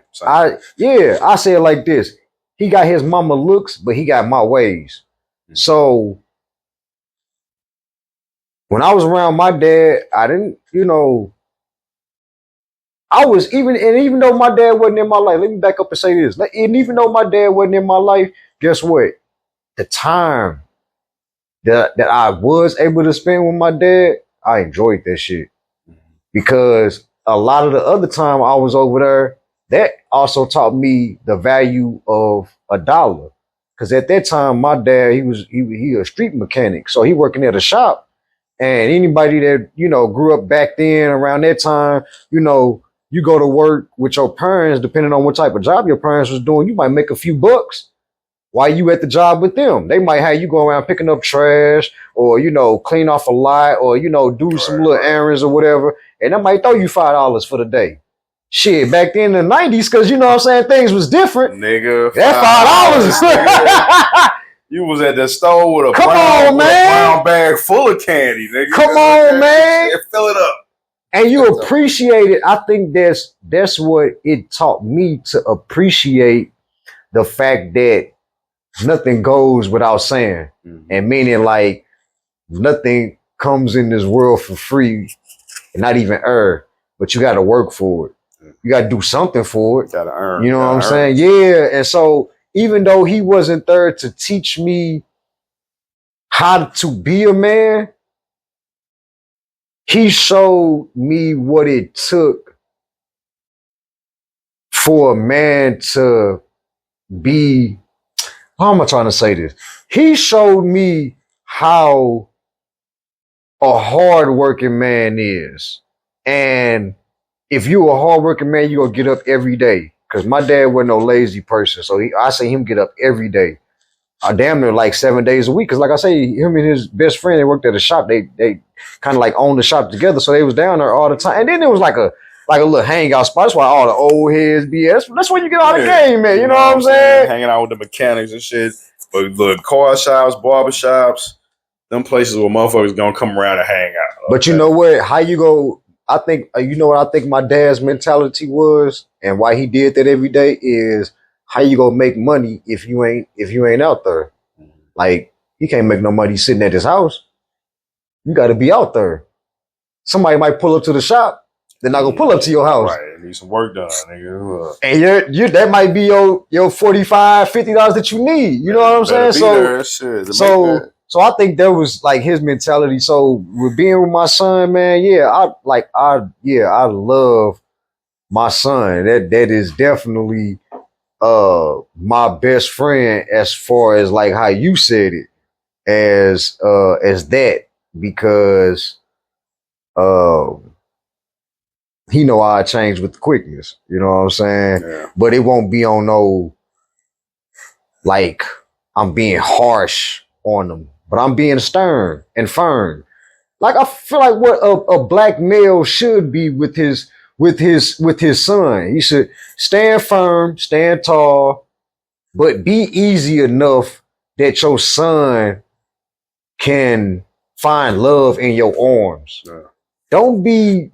say it like this. He got his mama looks, but he got my ways. So when I was around my dad, I didn't, even though my dad wasn't in my life, let me back up and say this. And even though my dad wasn't in my life, guess what? The time that I was able to spend with my dad, I enjoyed that shit. Because a lot of the other time I was over there, that also taught me the value of $1. Because at that time, my dad, he a street mechanic. So he working at a shop. And anybody that, grew up back then around that time, you go to work with your parents, depending on what type of job your parents was doing, you might make a few bucks. while you at the job with them. They might have you go around picking up trash or, clean off a lot or, do some little errands or whatever. And that might throw you $5 for the day. Shit, back then in the 90s, because you know what I'm saying, things was different. Nigga, that $5. You was at the store with a brown bag full of candy, nigga. Come on, man. Fill it up. And you appreciate it. I think that's what it taught me to appreciate the fact that nothing goes without saying. Mm-hmm. And meaning like nothing comes in this world for free and not even earned, but you got to work for it. You got to do something for it. Got to earn. You know what I'm saying? Yeah. And so even though he wasn't there to teach me how to be a man, he showed me what it took for a man to be, how am I trying to say this? He showed me how a hardworking man is. And if you're a hardworking man, you're going to get up every day. Because my dad wasn't no lazy person. So I see him get up every day. I damn near like 7 days a week. Because like I say, him and his best friend, they worked at a shop. They kind of like owned the shop together. So they was down there all the time. And then it was like a little hangout spot. That's why all the old heads be. That's where you get all the game, man. You know what I'm saying? Hanging out with the mechanics and shit. But the car shops, barber shops, them places where motherfuckers gonna come around and hang out. Okay? But you know what? How you go? I think you know what I think my dad's mentality was, and why he did that every day is how you gonna make money if you ain't out there. Like you can't make no money sitting at his house. You got to be out there. Somebody might pull up to the shop. They're not gonna pull up to your house. Right, need some work done, nigga. And you that might be your $45, $50 that you need. You know what I'm saying? So I think that was like his mentality. So with being with my son, man, I love my son. That is definitely my best friend as far as like how you said it as that, because he know I change with the quickness. You know what I'm saying? Yeah. But it won't be on no like I'm being harsh on him, but I'm being stern and firm. Like I feel like what a black male should be with his son. He should stand firm, stand tall, but be easy enough that your son can find love in your arms. Yeah. Don't be.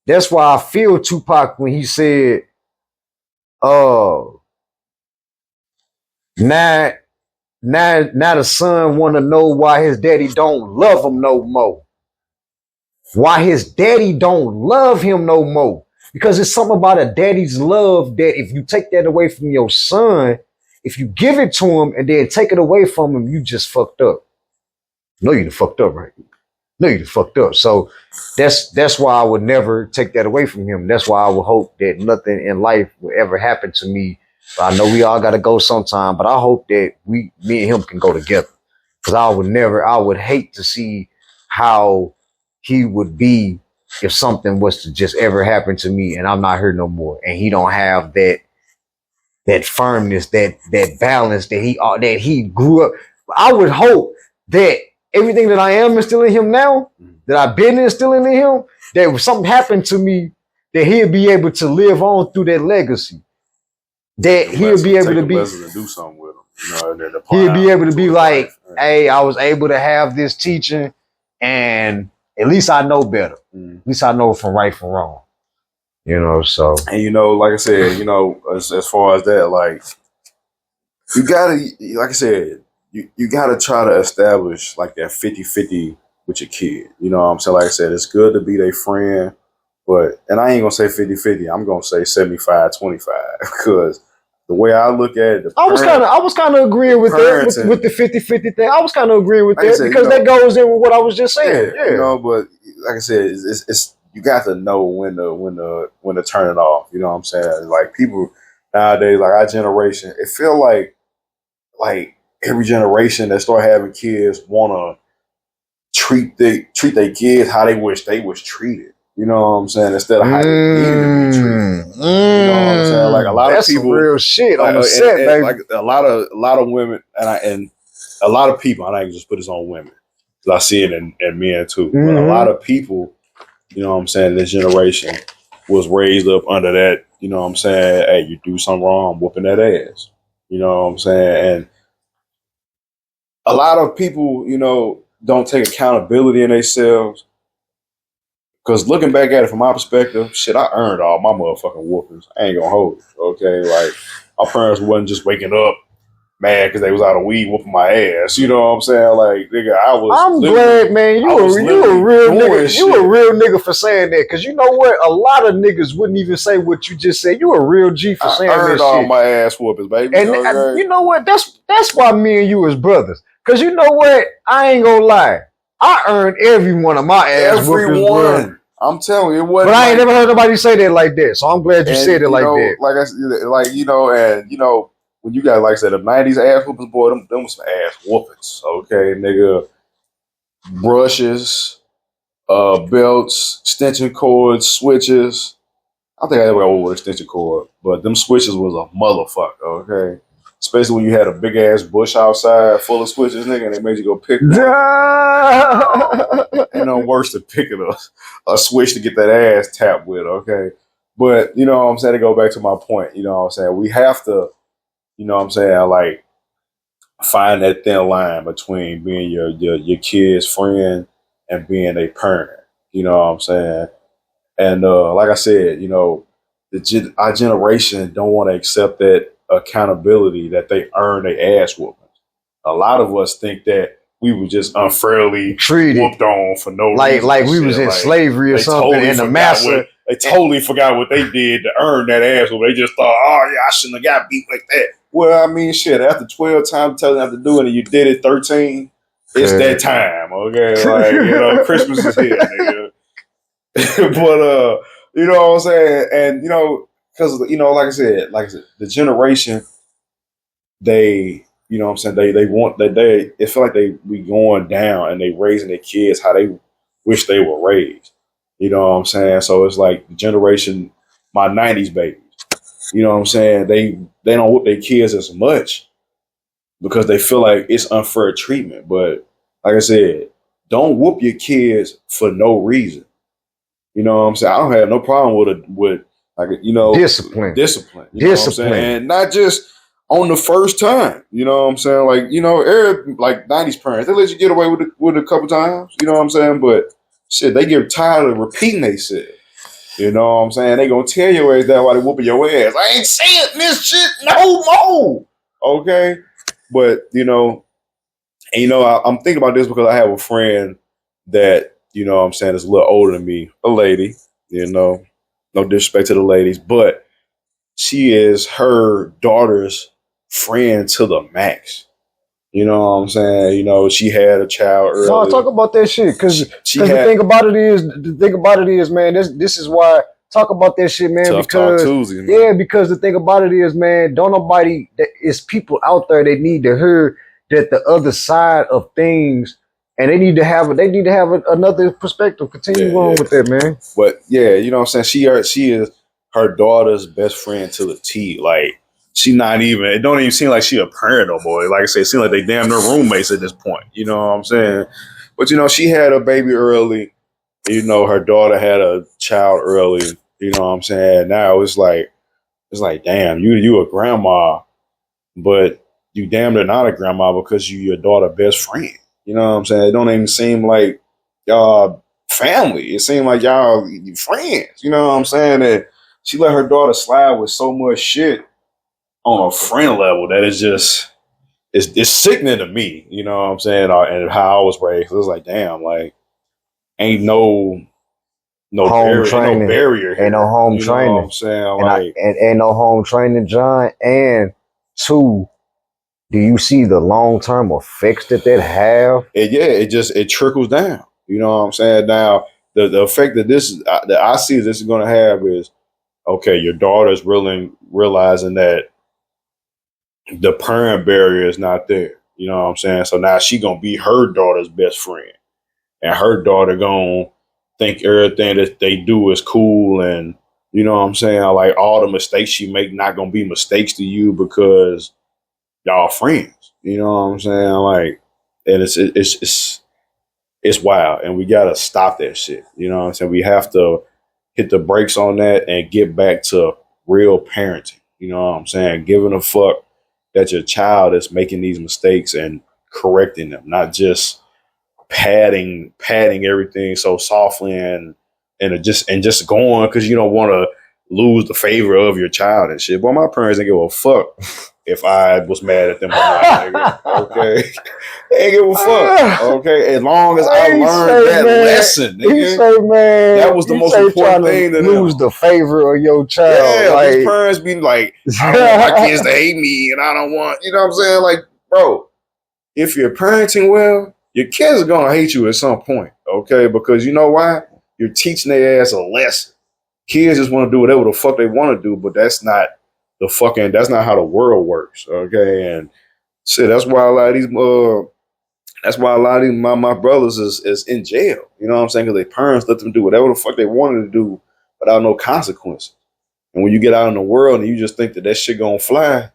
That's why I feel Tupac when he said, now the son want to know why his daddy don't love him no more. Why his daddy don't love him no more. Because it's something about a daddy's love that if you take that away from your son, if you give it to him and then take it away from him, you just fucked up. No, you done fucked up, right? No, you done fucked up. So that's why I would never take that away from him. That's why I would hope that nothing in life will ever happen to me. I know we all got to go sometime, but I hope that me and him can go together. Because I would hate to see how he would be if something was to just ever happen to me and I'm not here no more. And he don't have that firmness, that balance that he grew up. I would hope that everything that I am instilling him now, that I've been instilling in him, that if something happened to me, that he'll be able to live on through that legacy. That he'll be able to be, do something with him. He'll be able to be like, hey, I was able to have this teaching, and at least I know better. At least I know from right from wrong. So. And like I said, as far as that, like you gotta, like I said, you gotta try to establish like that 50-50 with your kid. You know what I'm saying? Like I said, it's good to be their friend, and I ain't gonna say 50-50. I'm gonna say 75-25 because the way I look at it, I was kind of agreeing with that with the 50-50 thing. I was kind of agreeing with that because that goes in with what I was just saying. Yeah. But like I said, it's you got to know when to turn it off. You know what I'm saying? Like people nowadays, like our generation, it feel like every generation that start having kids want to treat their kids how they wish they was treated. You know what I'm saying? Instead of how they needed to be treated. You know what I'm saying? Like a lot That's of people, some real shit like, on the set, and baby. like a lot of women, and a lot of people. And I can just put this on women because I see it in men too. But a lot of people, you know what I'm saying, this generation was raised up under that. You know what I'm saying? Hey, you do something wrong, I'm whooping that ass. You know what I'm saying? And a lot of people, you know, don't take accountability in themselves. Because looking back at it from my perspective, shit, I earned all my motherfucking whoopings. I ain't gonna hold it, okay? Like, my parents wasn't just waking up mad because they was out of weed whooping my ass. You know what I'm saying? Like, nigga, I'm glad, man. You a real nigga. You a real nigga for saying that. Cause you know what? A lot of niggas wouldn't even say what you just said. You a real G for saying that shit. I earned all my ass whoopings, baby. And okay? You know what? That's why me and you is brothers. Cause you know what? I ain't gonna lie. I earned every one of my ass whoopings, bro. I'm telling you, it wasn't. But I ain't never heard nobody say that like that. So I'm glad you said it like that. Like I said, like you know, and you know, when you got like I said, the '90s ass whoopings, boy, them was some ass whoopings. Okay, nigga, brushes, belts, extension cords, switches. I think I ever got over extension cord, but them switches was a motherfucker. Okay. Especially when you had a big ass bush outside full of switches, nigga, and they made you go pick one. Ain't no worse than picking a switch to get that ass tapped with, okay? But, you know what I'm saying, to go back to my point, you know what I'm saying, we have to, you know what I'm saying, like, find that thin line between being your kid's friend and being a parent, you know what I'm saying? And like I said, you know, our generation don't want to accept that accountability that they earn their ass whoopings. A lot of us think that we were just unfairly treated, whooped on for no reason. Like we was in slavery or something, totally and the master. They totally forgot what they did to earn that ass whooping. They just thought, oh yeah, I shouldn't have got beat like that. Well, I mean, shit, after 12 times telling them to do it and you did it 13, it's that time, okay? Like, you know, Christmas is here, nigga. But you know what I'm saying, and you know, because you know, like I said, the generation, they, you know what I'm saying, they want that it feel like they be going down and they raising their kids how they wish they were raised. You know what I'm saying? So it's like the generation, my '90s babies. You know what I'm saying? They don't whoop their kids as much because they feel like it's unfair treatment. But like I said, don't whoop your kids for no reason. You know what I'm saying? I don't have no problem with like, you know, discipline. You know what I'm saying? And not just on the first time. You know what I'm saying? Like, you know, like '90s parents, they let you get away with a couple times. You know what I'm saying? But shit, they get tired of repeating they shit. You know what I'm saying? They gonna tell your ass that while they whooping your ass. I ain't saying this shit no more. Okay, but you know, and you know, I'm thinking about this because I have a friend that, you know what I'm saying, is a little older than me, a lady, you know, no disrespect to the ladies, but she is her daughter's friend to the max. You know what I'm saying? You know, she had a child early. No, talk about that shit, because the thing about it is, man, this is why, talk about that shit, man, because Tuesday, man. Yeah, because the thing about it is, man, don't nobody, it's people out there that need to hear that the other side of things, and they need to have another perspective. Continue on with that, man. But yeah, you know what I'm saying? She is her daughter's best friend to the T. Like, she not even, it don't even seem like she a parent no more. Like I said, it seems like they damn near roommates at this point. You know what I'm saying? But you know, she had a baby early. You know, her daughter had a child early. You know what I'm saying? Now it's like damn, you a grandma, but you damn near not a grandma because you your daughter's best friend. You know what I'm saying? It don't even seem like y'all family. It seemed like y'all friends. You know what I'm saying? That she let her daughter slide with so much shit on a friend level that is just it's sickening to me. You know what I'm saying? And how I was raised, it was like, damn, like ain't no home training, ain't no barrier here. Ain't no home training. Know what I'm saying? And ain't no home training, John. And two, do you see the long-term effects that have? It trickles down. You know what I'm saying? Now, the effect that I see this is going to have is, okay, your daughter's really realizing that the parent barrier is not there. You know what I'm saying? So now she going to be her daughter's best friend. And her daughter going to think everything that they do is cool, and you know what I'm saying, like all the mistakes you make not gonna be mistakes to you because y'all friends. You know what I'm saying? Like, and it's wild, and we gotta stop that shit. You know what I'm saying? We have to hit the brakes on that and get back to real parenting. You know what I'm saying? Giving a fuck that your child is making these mistakes and correcting them, not just padding everything so softly and just going because you don't want to lose the favor of your child and shit. But my parents didn't give a fuck if I was mad at them or not, nigga. Okay, they ain't give a fuck. Okay, as long as I learned that lesson, nigga, that was the most important thing to lose the favor of your child. Yeah, like, these parents be like, I don't want my kids to hate me, and I don't want, you know what I'm saying? Like, bro, if you're parenting well, your kids are gonna hate you at some point, okay? Because you know why? You're teaching their ass a lesson. Kids just want to do whatever the fuck they want to do, but that's not how the world works, okay? And shit, that's why a lot of these my brothers is in jail. You know what I'm saying? Because their parents let them do whatever the fuck they wanted to do without no consequences. And when you get out in the world and you just think that shit gonna fly,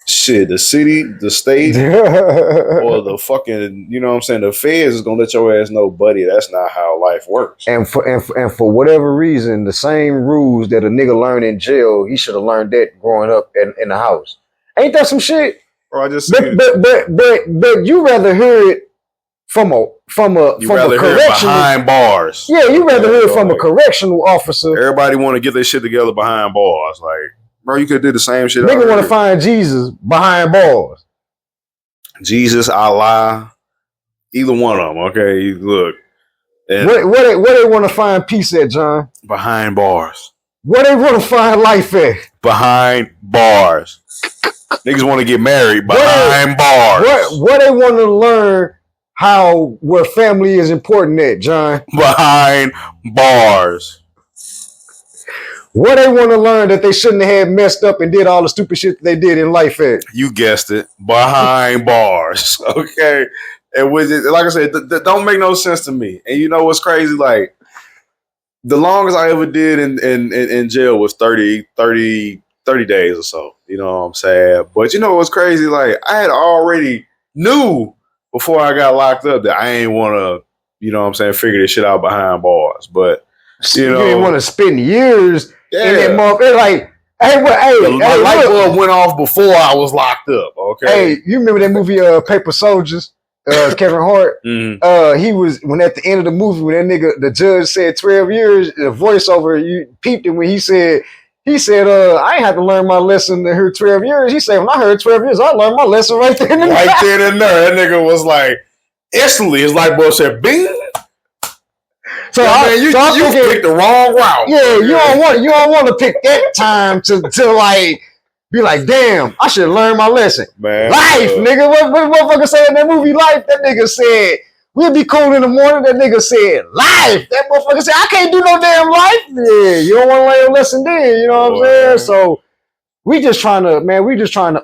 shit, the city, the state, or the fucking, you know what I'm saying, the feds is gonna let your ass know, buddy, that's not how life works. And for whatever reason, the same rules that a nigga learned in jail, he should have learned that growing up in the house. Ain't that some shit? Bro, I just but you rather hear it from a correction behind bars. Yeah, you rather hear it from a correctional officer. Everybody want to get their shit together behind bars, like. Bro, you could do the same shit. Nigga want to find Jesus behind bars. Jesus, Allah, either one of them. Okay, look. Where they want to find peace at, John? Behind bars. Where they want to find life at? Behind bars. Niggas want to get married behind bars. Where they want to learn where family is important at, John? Behind bars. What they want to learn that they shouldn't have messed up and did all the stupid shit that they did in life at? You guessed it. Behind bars. Okay. And with it, like I said, that don't make no sense to me. And you know what's crazy? Like, the longest I ever did in jail was 30 days or so. You know what I'm saying? But you know what's crazy? Like, I had already knew before I got locked up that I ain't want to, you know what I'm saying, figure this shit out behind bars. But, you know. You didn't want to spend years. Yeah. And then motherfucker, like, my light bulb went off before I was locked up. Okay. Hey, you remember that movie Paper Soldiers? Kevin Hart. Mm-hmm. He was when at the end of the movie when that nigga the judge said 12 years. The voiceover you peeped it when he said I ain't had to learn my lesson to hear 12 years. He said when I heard 12 years I learned my lesson right there. Right there and there. That nigga was like instantly his light bulb said bing. So you picked the wrong route. Yeah, you don't want to pick that time to like be like, damn, I should learn my lesson. Man, life, nigga. What motherfucker said in that movie Life? That nigga said we'll be cool in the morning. That nigga said life. That motherfucker said I can't do no damn life. Yeah, you don't want to learn a lesson then. You know what I'm saying? So we just trying to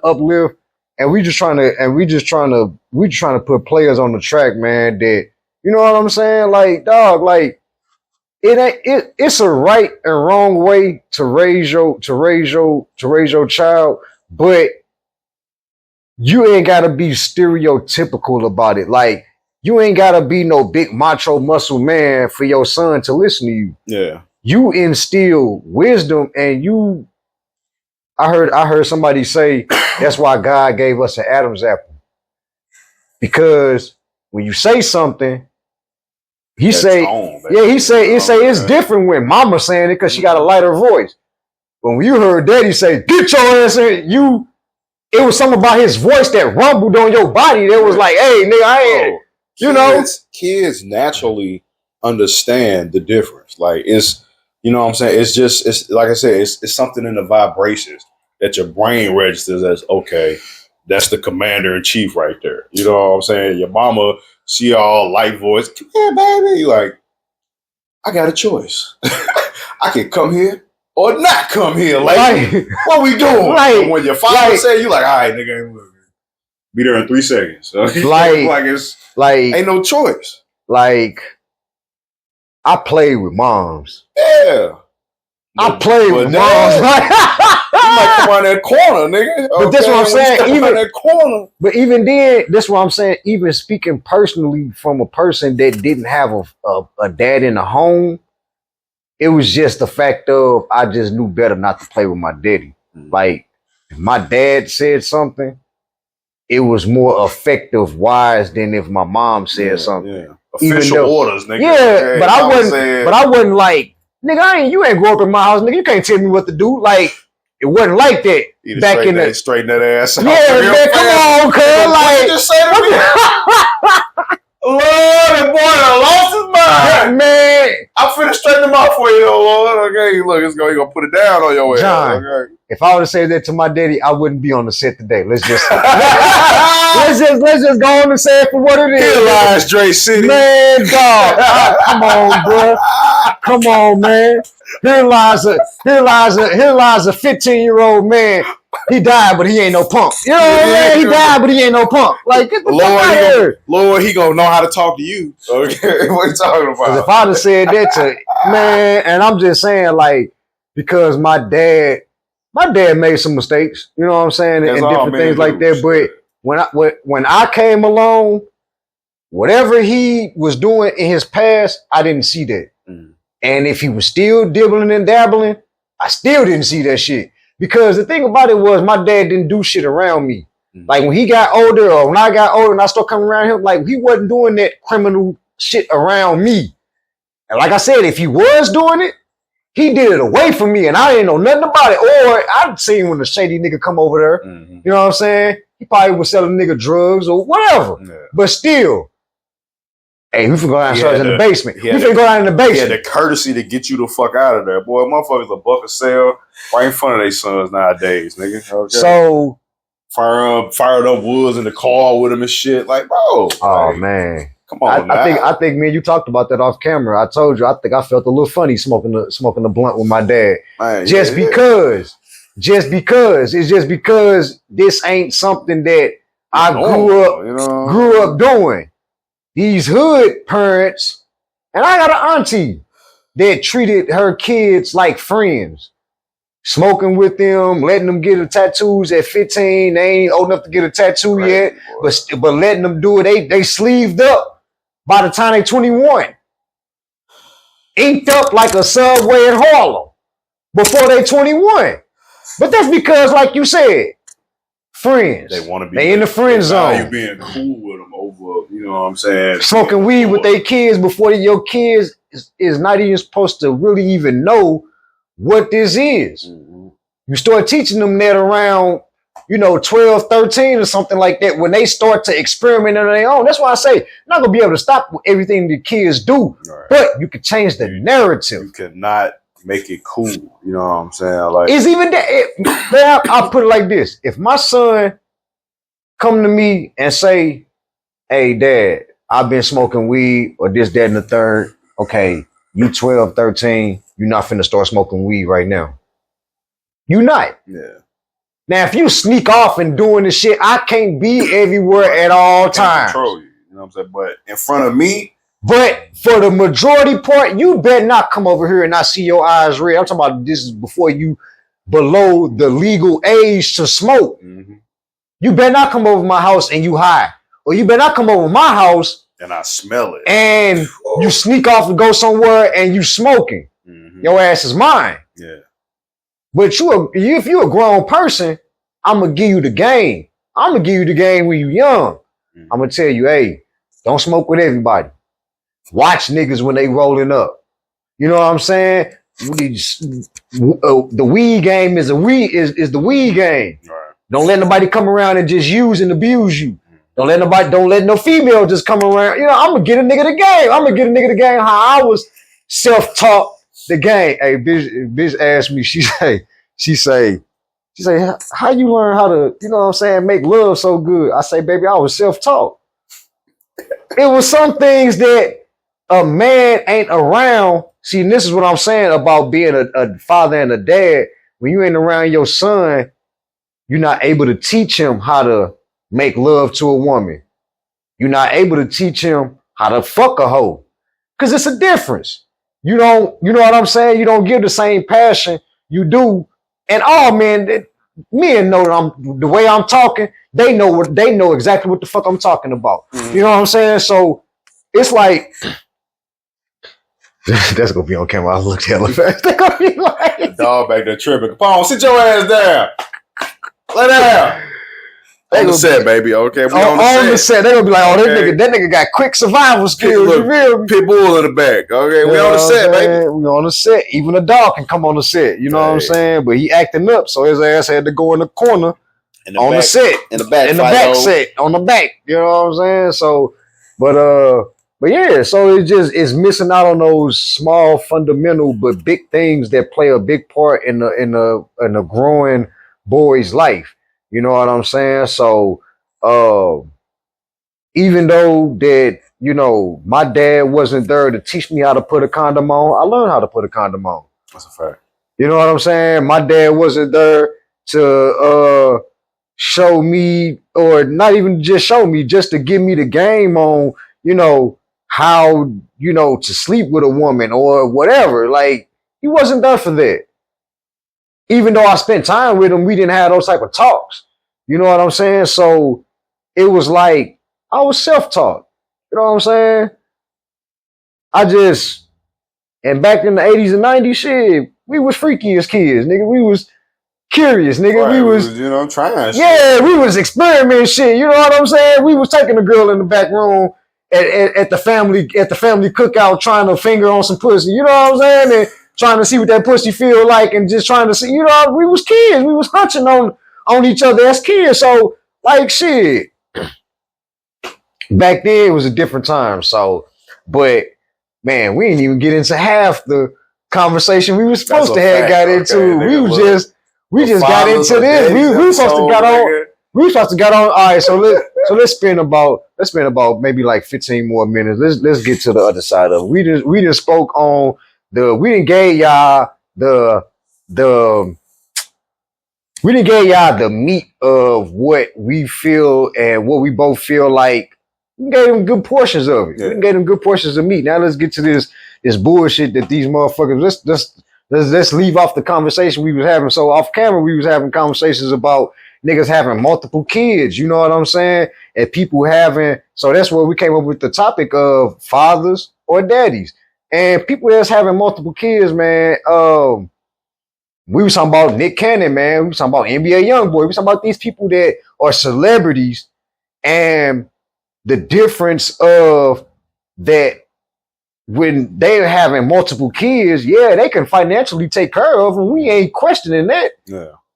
uplift, and we just trying to put players on the track, man. That you know what I'm saying? Like, dog, like. It's a right and wrong way to raise your child, but you ain't gotta be stereotypical about it. Like you ain't gotta be no big macho muscle man for your son to listen to you. Yeah. You instill wisdom and I heard somebody say that's why God gave us an Adam's apple. Because when you say something, He say it's different when mama saying it because she got a lighter voice. But when you heard daddy say, get your ass in, it was something about his voice that rumbled on your body that was like, hey, nigga, I ain't, Kids naturally understand the difference. Like, it's, you know what I'm saying? It's like I said, it's something in the vibrations that your brain registers as, okay, that's the commander in chief right there. You know what I'm saying? Your mama, she all light voice. Come here, baby. Like, I got a choice. I can come here or not come here. Like, what we doing? And when your father say, you like, all right, nigga, be there in 3 seconds. Like it's ain't no choice. Like I played with moms. Yeah. I played with moms. You might come out that corner, nigga. But that's what I'm saying. Even that corner. But even then, that's what I'm saying. Even speaking personally from a person that didn't have a dad in the home, it was just the fact of I just knew better not to play with my daddy. Like if my dad said something, it was more effective, wise than if my mom said something. Yeah. Official orders, nigga. Yeah, but I wasn't like, nigga, you ain't grow up in my house, nigga. You can't tell me what to do. Like, it wasn't like that back in the straighten that ass out. Yeah, man, come on, cuz. Like, just say to me? Lord, that boy done lost his mind. Man, I'm finna straighten him out for you, Lord. Okay, look, he gonna put it down on your ass. John, okay. If I would have said that to my daddy, I wouldn't be on the set today. Let's just let's just go on and say it for what it is. Here lies Dre City. Man, dog. Come on, bro. Come on, man. Here lies a 15-year-old man. He died, but he ain't no punk. You know what I'm saying? He died, but he ain't no punk. Like, get the fuck out of here. Lord, he gonna know how to talk to you. Okay, what you talking about? Because if I'd have said that to man, and I'm just saying, like, because my dad made some mistakes, you know what I'm saying, and different things like that. But when I came along, whatever he was doing in his past, I didn't see that. And if he was still dibbling and dabbling, I still didn't see that shit. Because the thing about it was my dad didn't do shit around me. Like when he got older or when I got older and I started coming around him, like he wasn't doing that criminal shit around me. And like I said, if he was doing it, he did it away from me and I didn't know nothing about it. Or I'd seen when the shady nigga come over there. You know what I'm saying? He probably was selling nigga drugs or whatever. Yeah. But still, hey, we finna go down in the basement. We finna go down in the basement. He had the courtesy to get you the fuck out of there. Boy, motherfuckers a buck of sale right in front of their sons nowadays, nigga. Okay. So fired up Woods in the car with him and shit. Like, bro. Oh man. Come on, I think me and you talked about that off camera. I told you I think I felt a little funny smoking the blunt with my dad. Man, because it's just because this ain't something that I grew up doing. These hood parents, and I got an auntie that treated her kids like friends. Smoking with them, letting them get the tattoos at 15. They ain't old enough to get a tattoo yet, but letting them do it. They sleeved up by the time they 21. Inked up like a Subway in Harlem before they 21. But that's because, like you said, friends. They want to be. They in the friend zone. You being cool with them over, you know what I'm saying? Smoking weed with their kids before your kids is not even supposed to really even know what this is. You start teaching them that around, 12, 13 or something like that when they start to experiment on their own. That's why I say you're not going to be able to stop everything the kids do, but you can change the narrative. You cannot make it cool. You know what I'm saying? Like, it's even that. I'll put it like this. If my son come to me and say, hey, Dad, I've been smoking weed or this, that, and the third. Okay, you 12, 13, you're not finna start smoking weed right now. You not. Yeah. Now, if you sneak off and doing this shit, I can't be everywhere at all times. Control you. You know what I'm saying? But in front of me. But for the majority part, you better not come over here and not see your eyes red. I'm talking about this is before you below the legal age to smoke. You better not come over my house and you high. Or you better not come over my house and I smell it. And you sneak off and go somewhere and you smoking. Your ass is mine. Yeah. But if you a grown person, I'm going to give you the game. I'm going to give you the game when you young. I'm going to tell you, hey, don't smoke with everybody. Watch niggas when they rolling up. You know what I'm saying? The weed game is the weed game. Right. Don't let nobody come around and just use and abuse you. Don't let no female just come around. I'm going to get a nigga the game. I'm going to get a nigga the game how I was self-taught the game. Hey, bitch asked me, she say, how you learn how to, make love so good? I say, baby, I was self-taught. It was some things that a man ain't around. See, and this is what I'm saying about being a father and a dad. When you ain't around your son, you're not able to teach him how to make love to a woman. You're not able to teach him how to fuck a hoe. Because it's a difference. you don't, you know what I'm saying? You don't give the same passion you do. And all men, men know that the way I'm talking, they know exactly what the fuck I'm talking about. Mm-hmm. You know what I'm saying? So it's like, that's gonna be on camera. I looked hella fast. They're gonna be like, the dog back there tripping. Come on, sit your ass down. Lay down. On the set, baby. Okay, we on the set. They're gonna be like, oh, that nigga got quick survival skills. You feel me? Pit bull in the back. Okay, we on the set, baby. We on the set. Even a dog can come on the set. You know what I'm saying? But he acting up, so his ass had to go in the corner on the set, in the back set, on the back. You know what I'm saying? So, but yeah. So it's missing out on those small, fundamental, but big things that play a big part in a growing boy's life. You know what I'm saying? So, even though that, you know, my dad wasn't there to teach me how to put a condom on, I learned how to put a condom on. That's a fact. You know what I'm saying? My dad wasn't there to show me, or not even just show me, just to give me the game on, you know, how, you know, to sleep with a woman or whatever. Like, he wasn't there for that. Even though I spent time with him, we didn't have those type of talks. You know what I'm saying? So it was like I was self-taught. You know what I'm saying? And back in the 80s and 90s, shit, we was freaky as kids, nigga. We was curious, nigga. Right, we was, you know, trying. Yeah, we was experimenting shit. You know what I'm saying? We was taking a girl in the back room at the family cookout, trying to finger on some pussy. You know what I'm saying? And trying to see what that pussy feel like, and just trying to see. You know, we was kids. We was hunching on each other as kids. So, like, shit. Back then, it was a different time. So, but man, we didn't even get into half the conversation we were supposed to have got into. We just got into this. We supposed to got on. We supposed to got on. All right, so let's spend about maybe like 15 more minutes. Let's get to the other side of it. We just spoke on we didn't give y'all the meat of what we feel and what we both feel like. We gave them good portions of it. Yeah. We gave them good portions of meat. Now let's get to this bullshit that these motherfuckers. Let's leave off the conversation we was having. So off camera, we was having conversations about niggas having multiple kids. You know what I'm saying? And people having. So that's where we came up with the topic of fathers or daddies. And people that's having multiple kids, man. We was talking about Nick Cannon, man. We was talking about NBA Youngboy. We was talking about these people that are celebrities, and the difference of that when they're having multiple kids, yeah, they can financially take care of them. We ain't questioning that.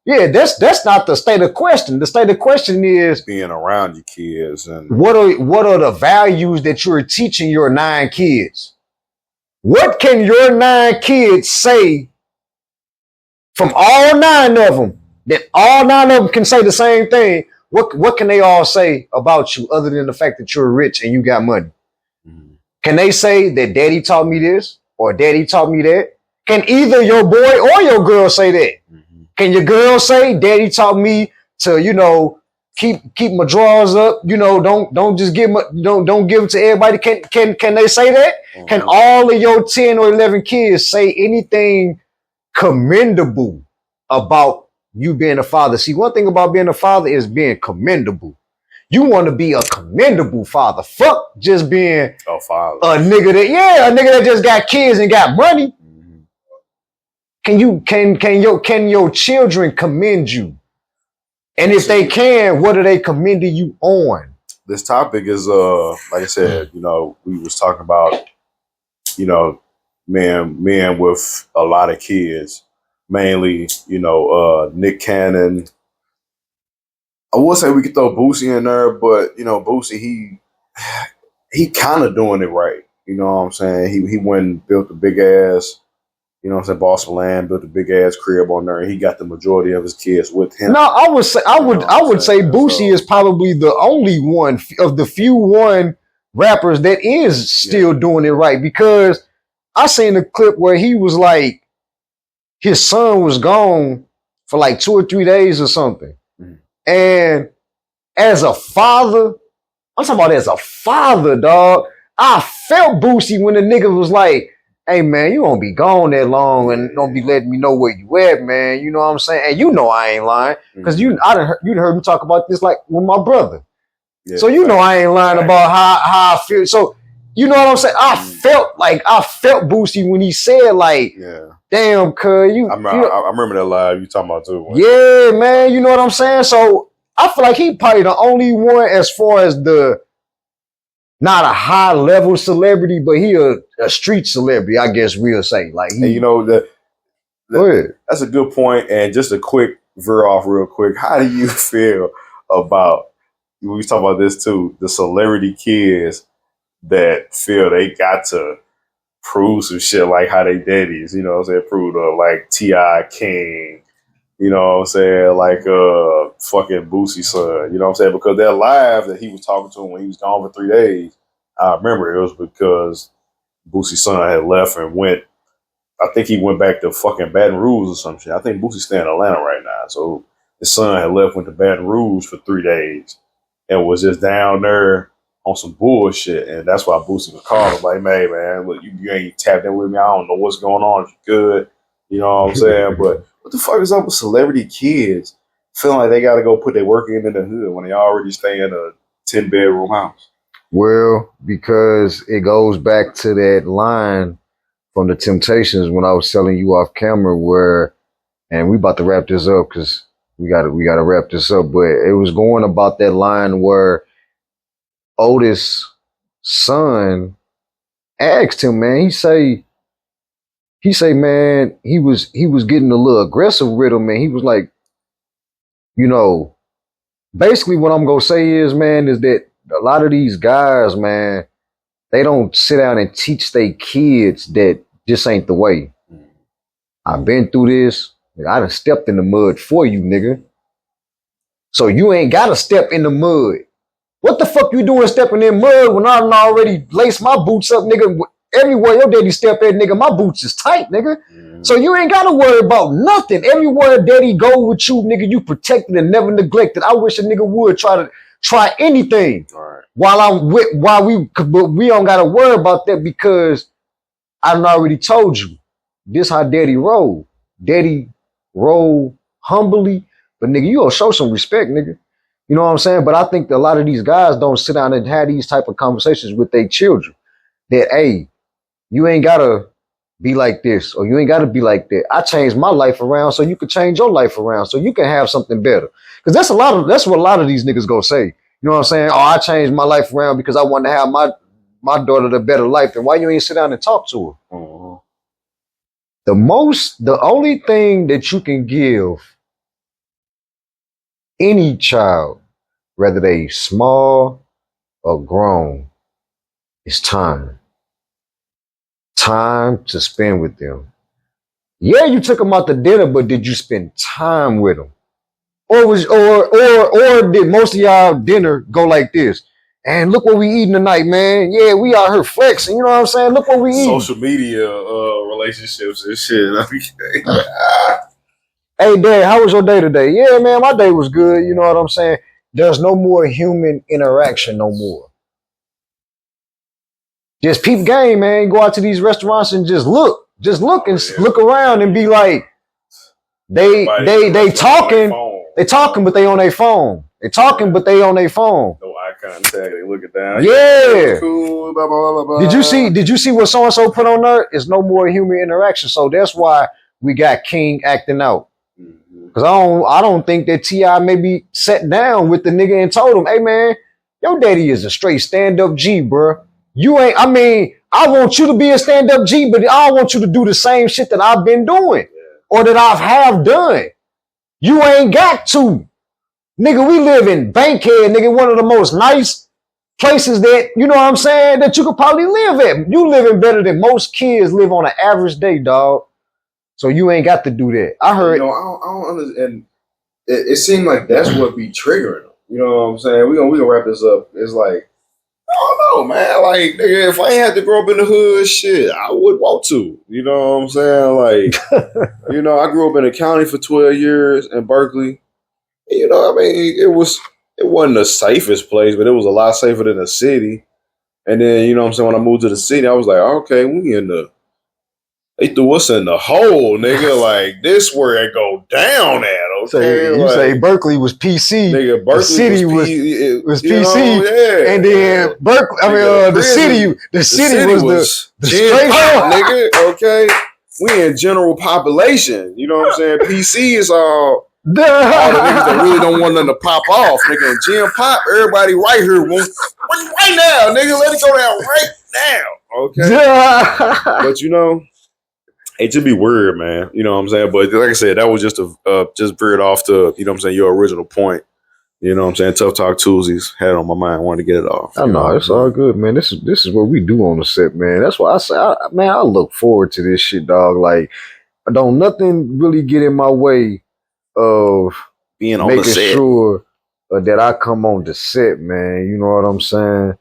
Yeah, that's not the state of question. The state of question is being around your kids and what are the values that you're teaching your 9 kids? What can your 9 kids say from all 9 of them, that all 9 of them can say the same thing? What can they all say about you other than the fact that you're rich and you got money? Mm-hmm. Can they say that daddy taught me this or daddy taught me that? Can either your boy or your girl say that? Mm-hmm. Can your girl say daddy taught me to, you know, keep my drawers up, you know, don't just give don't give them to everybody? Can they say that? Mm-hmm. Can all of your 10 or 11 kids say anything commendable about you being a father? See, one thing about being a father is being commendable. You want to be a commendable father. Fuck just being a father. A nigga that just got kids and got money. Mm-hmm. Can your children commend you? And if they can, what are they commending you on? This topic is like I said, you know, we was talking about, you know, men with a lot of kids. Mainly, you know, Nick Cannon. I would say we could throw Boosie in there, but you know, Boosie, he kind of doing it right. You know what I'm saying? He went and built a big ass, you know what I'm saying, Boston land, built a big ass crib on there, and he got the majority of his kids with him. No, I would say Boosie is probably the only one of the few rappers that is still doing it right, because I seen a clip where he was like, his son was gone for like 2 or 3 days or something. Mm-hmm. And as a father, I'm talking about as a father, dog, I felt Boosie when the nigga was like, hey man, you won't be gone that long and don't be letting me know where you at, man. You know what I'm saying? And you know I ain't lying. Cause you done heard me talk about this like with my brother. Yeah, so you know I ain't lying about how I feel. So you know what I'm saying? I felt Boosie when he said like, damn, cuz I remember that live you talking about too. Yeah, man, you know what I'm saying? So I feel like he probably the only one as far as not a high level celebrity, but he a street celebrity, I guess we'll say. Like he, and you know that's a good point. And just a quick veer off real quick. How do you feel about, we was talking about this too, the celebrity kids that feel they got to prove some shit like how they daddies, you know what I'm saying, prove like T.I. King, you know what I'm saying, like fucking Boosie's son, you know what I'm saying, because that live that he was talking to him when he was gone for 3 days, I remember it was because Boosie's son had left and went, I think he went back to fucking Baton Rouge or some shit. I think Boosie's staying in Atlanta right now, so his son had left, went to Baton Rouge for 3 days and was just down there on some bullshit, and that's why Boosie was calling like, man, look, you ain't tapped in with me. I don't know what's going on. If you good, you know what I'm saying? But what the fuck is up with celebrity kids feeling like they got to go put their work in the hood when they already stay in a 10-bedroom house? Well, because it goes back to that line from the Temptations when I was telling you off camera where, and we about to wrap this up because we gotta wrap this up, but it was going about that line where Otis' son asked him, man, he say, man, he was getting a little aggressive with him, and he was like, you know, basically what I'm gonna say is, man, is that a lot of these guys, man, they don't sit down and teach their kids that this ain't the way. I've been through this. I done stepped in the mud for you, nigga. So you ain't gotta step in the mud. What the fuck you doing stepping in mud when I done already laced my boots up, nigga? Everywhere your daddy step at, nigga, my boots is tight, nigga. So you ain't gotta worry about nothing. Everywhere daddy go with you, nigga, you protected and never neglected. I wish a nigga would try anything but we don't gotta worry about that because I done already told you. This how daddy roll. Daddy roll humbly, but nigga, you gonna show some respect, nigga. You know what I'm saying? But I think that a lot of these guys don't sit down and have these type of conversations with their children. That, hey, you ain't gotta be like this or you ain't gotta be like that. I changed my life around so you could change your life around so you can have something better. Because that's what a lot of these niggas go say. You know what I'm saying? Oh, I changed my life around because I want to have my daughter the better life. Then why you ain't sit down and talk to her? The only thing that you can give any child, whether they small or grown, is time. Time to spend with them. Yeah, you took them out to dinner, but did you spend time with them? Or did most of y'all dinner go like this? And look what we eating tonight, man. Yeah, we out here flexing. You know what I'm saying? Look what we eating. Social media relationships and shit. Hey, Dad, how was your day today? Yeah, man, my day was good. You know what I'm saying? There's no more human interaction no more. Just peep game, man. Go out to these restaurants and just look and look around and be like, they talking, but they on their phone. They talking, but they on their phone. No eye contact. They looking down. Yeah. Cool. Blah, blah, blah, blah. Did you see what so and so put on there? It's no more human interaction. So that's why we got King acting out. Cause I don't think that T.I. maybe sat down with the nigga and told him, hey man, your daddy is a straight stand-up G, bro. You ain't, I mean, I want you to be a stand-up G, but I don't want you to do the same shit that I've been doing or that I have done. You ain't got to. Nigga, we live in Bankhead, nigga, one of the most nice places that, you know what I'm saying, that you could probably live at. You living better than most kids live on an average day, dog. So you ain't got to do that. I heard. You know, I don't understand. It seemed like that's what be triggering them. You know what I'm saying? We gonna wrap this up. It's like, I don't know, man. Like, nigga, if I ain't had to grow up in the hood, shit, I would want to. You know what I'm saying? Like, you know, I grew up in the county for 12 years in Berkeley. You know, I mean, it wasn't the safest place, but it was a lot safer than the city. And then, you know what I'm saying, when I moved to the city, I was like, okay, we in the They threw us in the hole, nigga. Like this where it go down at. Okay, You say Berkeley was PC, nigga. Berkeley the city was PC, yeah. and then Berkeley. I mean, the city was the straight pop, nigga. Okay, we in general population. You know what I'm saying? PC is all the niggas that really don't want nothing to pop off, nigga. And Gen Pop, everybody right here right now, nigga. Let it go down right now, okay? But you know. It should be weird, man. You know what I'm saying? But like I said, that was just just veered off to, you know what I'm saying, your original point. You know what I'm saying? Tough Talk Tuesdays had it on my mind. I wanted to get it off. I know, it's all good, man. This is what we do on the set, man. That's why I say, I look forward to this shit, dog. Like, don't nothing really get in my way of being on making the set. Sure that I come on the set, man. You know what I'm saying?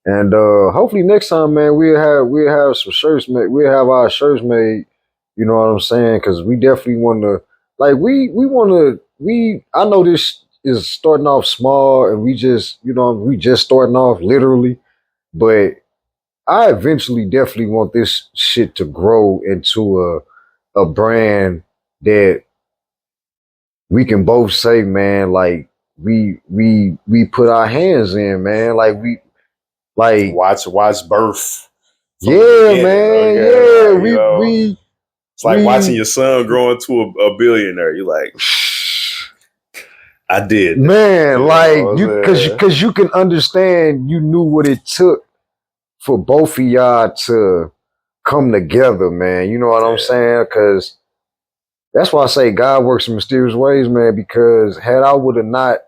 And hopefully next time, man, we'll have some shirts made. We'll have our shirts made. You know what I'm saying? Because we definitely want to, like, I know this is starting off small and we just starting off literally, but I eventually definitely want this shit to grow into a brand that we can both say, man, like, we put our hands in, man. Like, watch birth. Yeah, man. Okay, yeah, we it's like watching your son grow into a billionaire. You're like, I did, man. Like because you can understand. You knew what it took for both of y'all to come together, man. You know what I'm saying? Because that's why I say God works in mysterious ways, man. Because had I would have not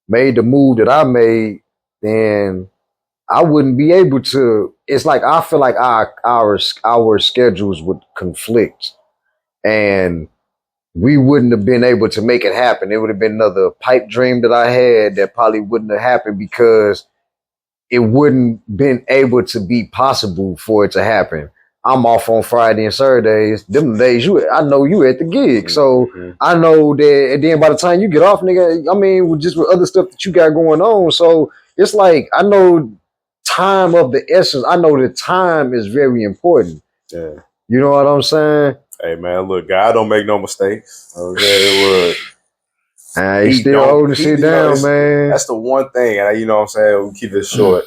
made the move that I made, then I wouldn't be able to. It's like I feel like our schedules would conflict, and we wouldn't have been able to make it happen. It would have been another pipe dream that I had that probably wouldn't have happened because it wouldn't been able to be possible for it to happen. I'm off on Friday and Saturdays. Them days I know you at the gig. So I know that, and then by the time you get off, nigga, I mean, with other stuff that you got going on. So it's like, I know time of the essence. I know that time is very important. Yeah. You know what I'm saying? Hey man, look, God don't make no mistakes. Okay, look. He still holding shit down, man. That's the one thing, and you know what I'm saying? We keep this short.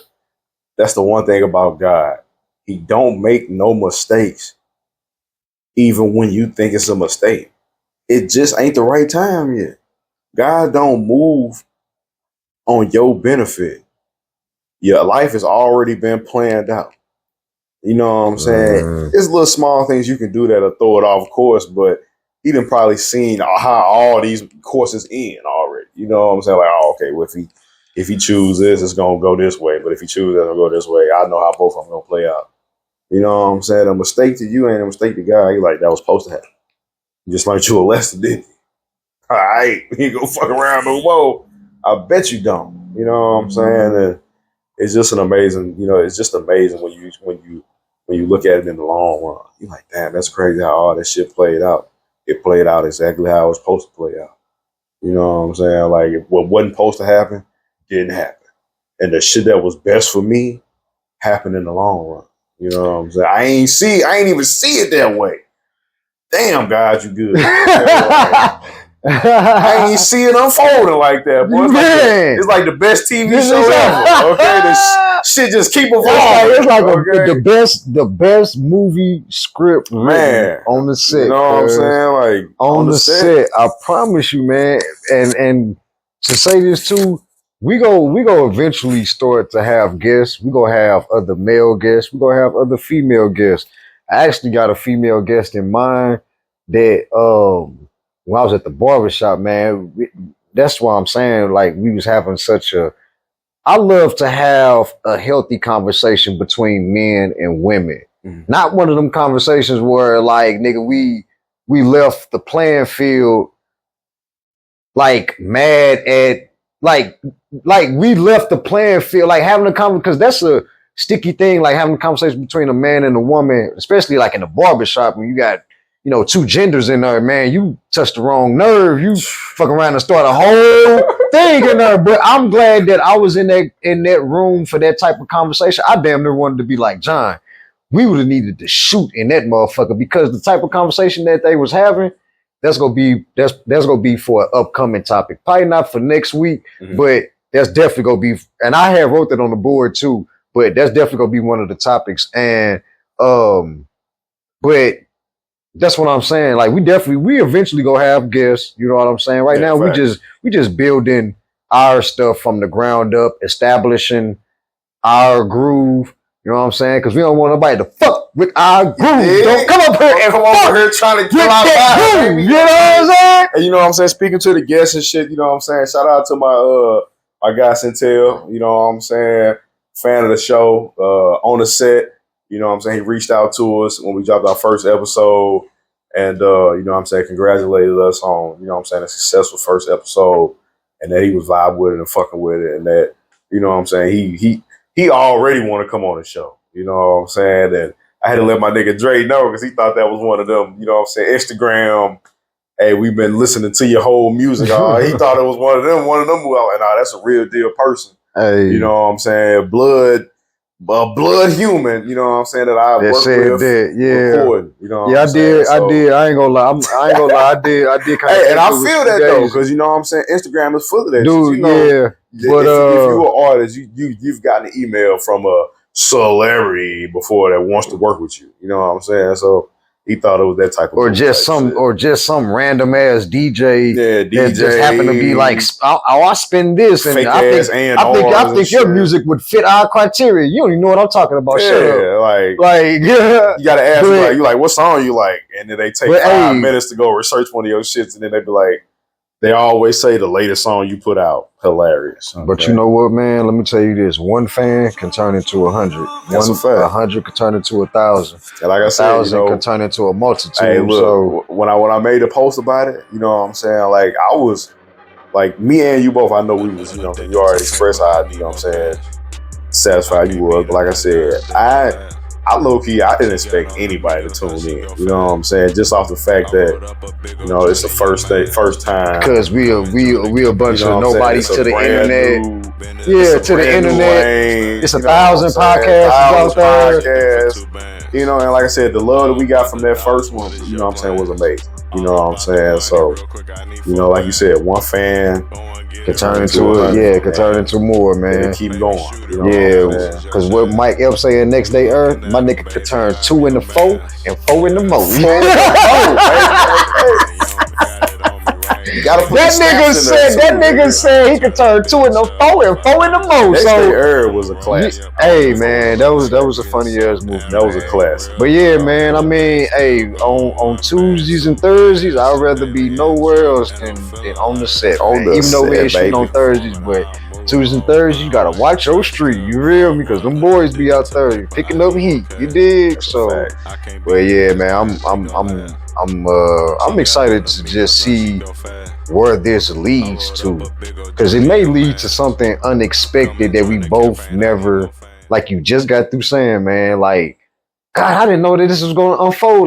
That's the one thing about God. He don't make no mistakes, even when you think it's a mistake. It just ain't the right time yet. God don't move on your benefit. Your life has already been planned out. You know what I'm saying? There's little small things you can do that'll throw it off course, but he done probably seen how all these courses end already. You know what I'm saying? Like, oh, okay, well, if he chooses this, it's gonna go this way. But if he chooses that, it'll go this way. I know how both of them gonna play out. You know what I'm saying? A mistake to you ain't a mistake to God. You like, that was supposed to happen. You just learned you a lesson, didn't you? All right, you go fuck around no more. I bet you don't. You know what I'm saying? And it's just an amazing, it's just amazing when you look at it in the long run. You're like, damn, that's crazy how all that shit played out. It played out exactly how it was supposed to play out. You know what I'm saying? Like, what wasn't supposed to happen didn't happen. And the shit that was best for me happened in the long run. You know what I'm saying? I ain't even see it that way. Damn, God, you good. I ain't see it unfolding like that, boy. It's like the best TV show ever. Okay, this shit just keep evolving. It's like the best movie script, man, on the set. You know what I'm saying? Like on the set. I promise you, man. And to say this too, we go eventually start to have guests. We gonna have other male guests. We gonna have other female guests. I actually got a female guest in mind that when I was at the barbershop, man, that's why I'm saying, like, we was having I love to have a healthy conversation between men and women. Mm-hmm. Not one of them conversations where, like, nigga, we left the playing field, like, mad at, like we left the playing field, like, having a conversation, because that's a sticky thing, like, having a conversation between a man and a woman, especially, like, in a barbershop when you got, two genders in there, man. You touch the wrong nerve. You fuck around and start a whole thing in there. But I'm glad that I was in that room for that type of conversation. I damn near wanted to be like, John, we would have needed to shoot in that motherfucker because the type of conversation that they was having, that's gonna be for an upcoming topic. Probably not for next week, but that's definitely gonna be. And I have wrote that on the board too, but that's definitely gonna be one of the topics. And but that's what I'm saying. Like we eventually gonna have guests. You know what I'm saying? Right now, fact. we just building our stuff from the ground up, establishing our groove. You know what I'm saying? Because we don't want nobody to fuck with our groove. Don't come up here and come over here trying to kill our vibe. You know what I'm saying? And you know what I'm saying? Speaking to the guests and shit, you know what I'm saying? Shout out to my guy Centel, you know what I'm saying? Fan of the show, on the set. You know what I'm saying? He reached out to us when we dropped our first episode and, you know what I'm saying, congratulated us on, you know what I'm saying, a successful first episode and that he was vibing with it and fucking with it and that, you know what I'm saying, he already want to come on the show. You know what I'm saying? And I had to let my nigga Dre know because he thought that was one of them, you know what I'm saying, Instagram, hey, we've been listening to your whole music. He thought it was one of them. I was like, nah, that's a real deal person. Hey. You know what I'm saying? Blood human, you know what I'm saying, that I worked with. That, yeah. Recording, you know I did. I ain't gonna lie. I did kind of. Hey, and I feel that though, because you know what I'm saying, Instagram is full of that dude, shit. You know, yeah. But if you're an artist, you've gotten an email from a celebrity before that wants to work with you. You know what I'm saying? So he thought it was that type of or just some random ass DJ that just happened to be like, I spin this and fake I think your music would fit our criteria. You don't even know what I'm talking about. Yeah, like you gotta ask you like what song you like, and then they take 5 minutes to go research one of your shits, and then they be like, they always say the latest song you put out, hilarious. But you know what, man? Let me tell you this: one fan can turn into 100. That's a fact. 100 can turn into 1,000. And like I said, 1,000 can turn into a multitude. Hey, look, when I made a post about it, you know what I'm saying? Like I was, like me and you both. I know we was, you know, you already expressed how, you know what I'm saying, satisfied you was. But like I said, I low-key, I didn't expect anybody to tune in. You know what I'm saying? Just off the fact that, you know, it's the first time. Because we a bunch of nobodies to the internet. Yeah, to the internet. It's 1,000 podcasts out there. You know, and like I said, the love that we got from that first one, you know what I'm saying, was amazing. You know what I'm saying? So, you know, like you said, one fan can turn into can turn into more, man. And keep going. You know yeah, because what Mike Epps saying next day earth, my nigga could turn 2 into 4 and 4 into more. That nigga said he could turn 2 into 4 and 4 into more. Next Day Earth was a classic. Hey man, that was a funny ass movie. That was a classic. But yeah, man, I mean, hey, on Tuesdays and Thursdays, I'd rather be nowhere else than on the set. Even though we ain't shooting on Thursdays, but Tuesdays and Thursdays, you gotta watch your street. You real me? Because them boys be out there picking up heat. You dig? So, but yeah, man, I'm excited to just see where this leads to, because it may lead to something unexpected that we both never, like you just got through saying, man, like, God, I didn't know that this was going to unfold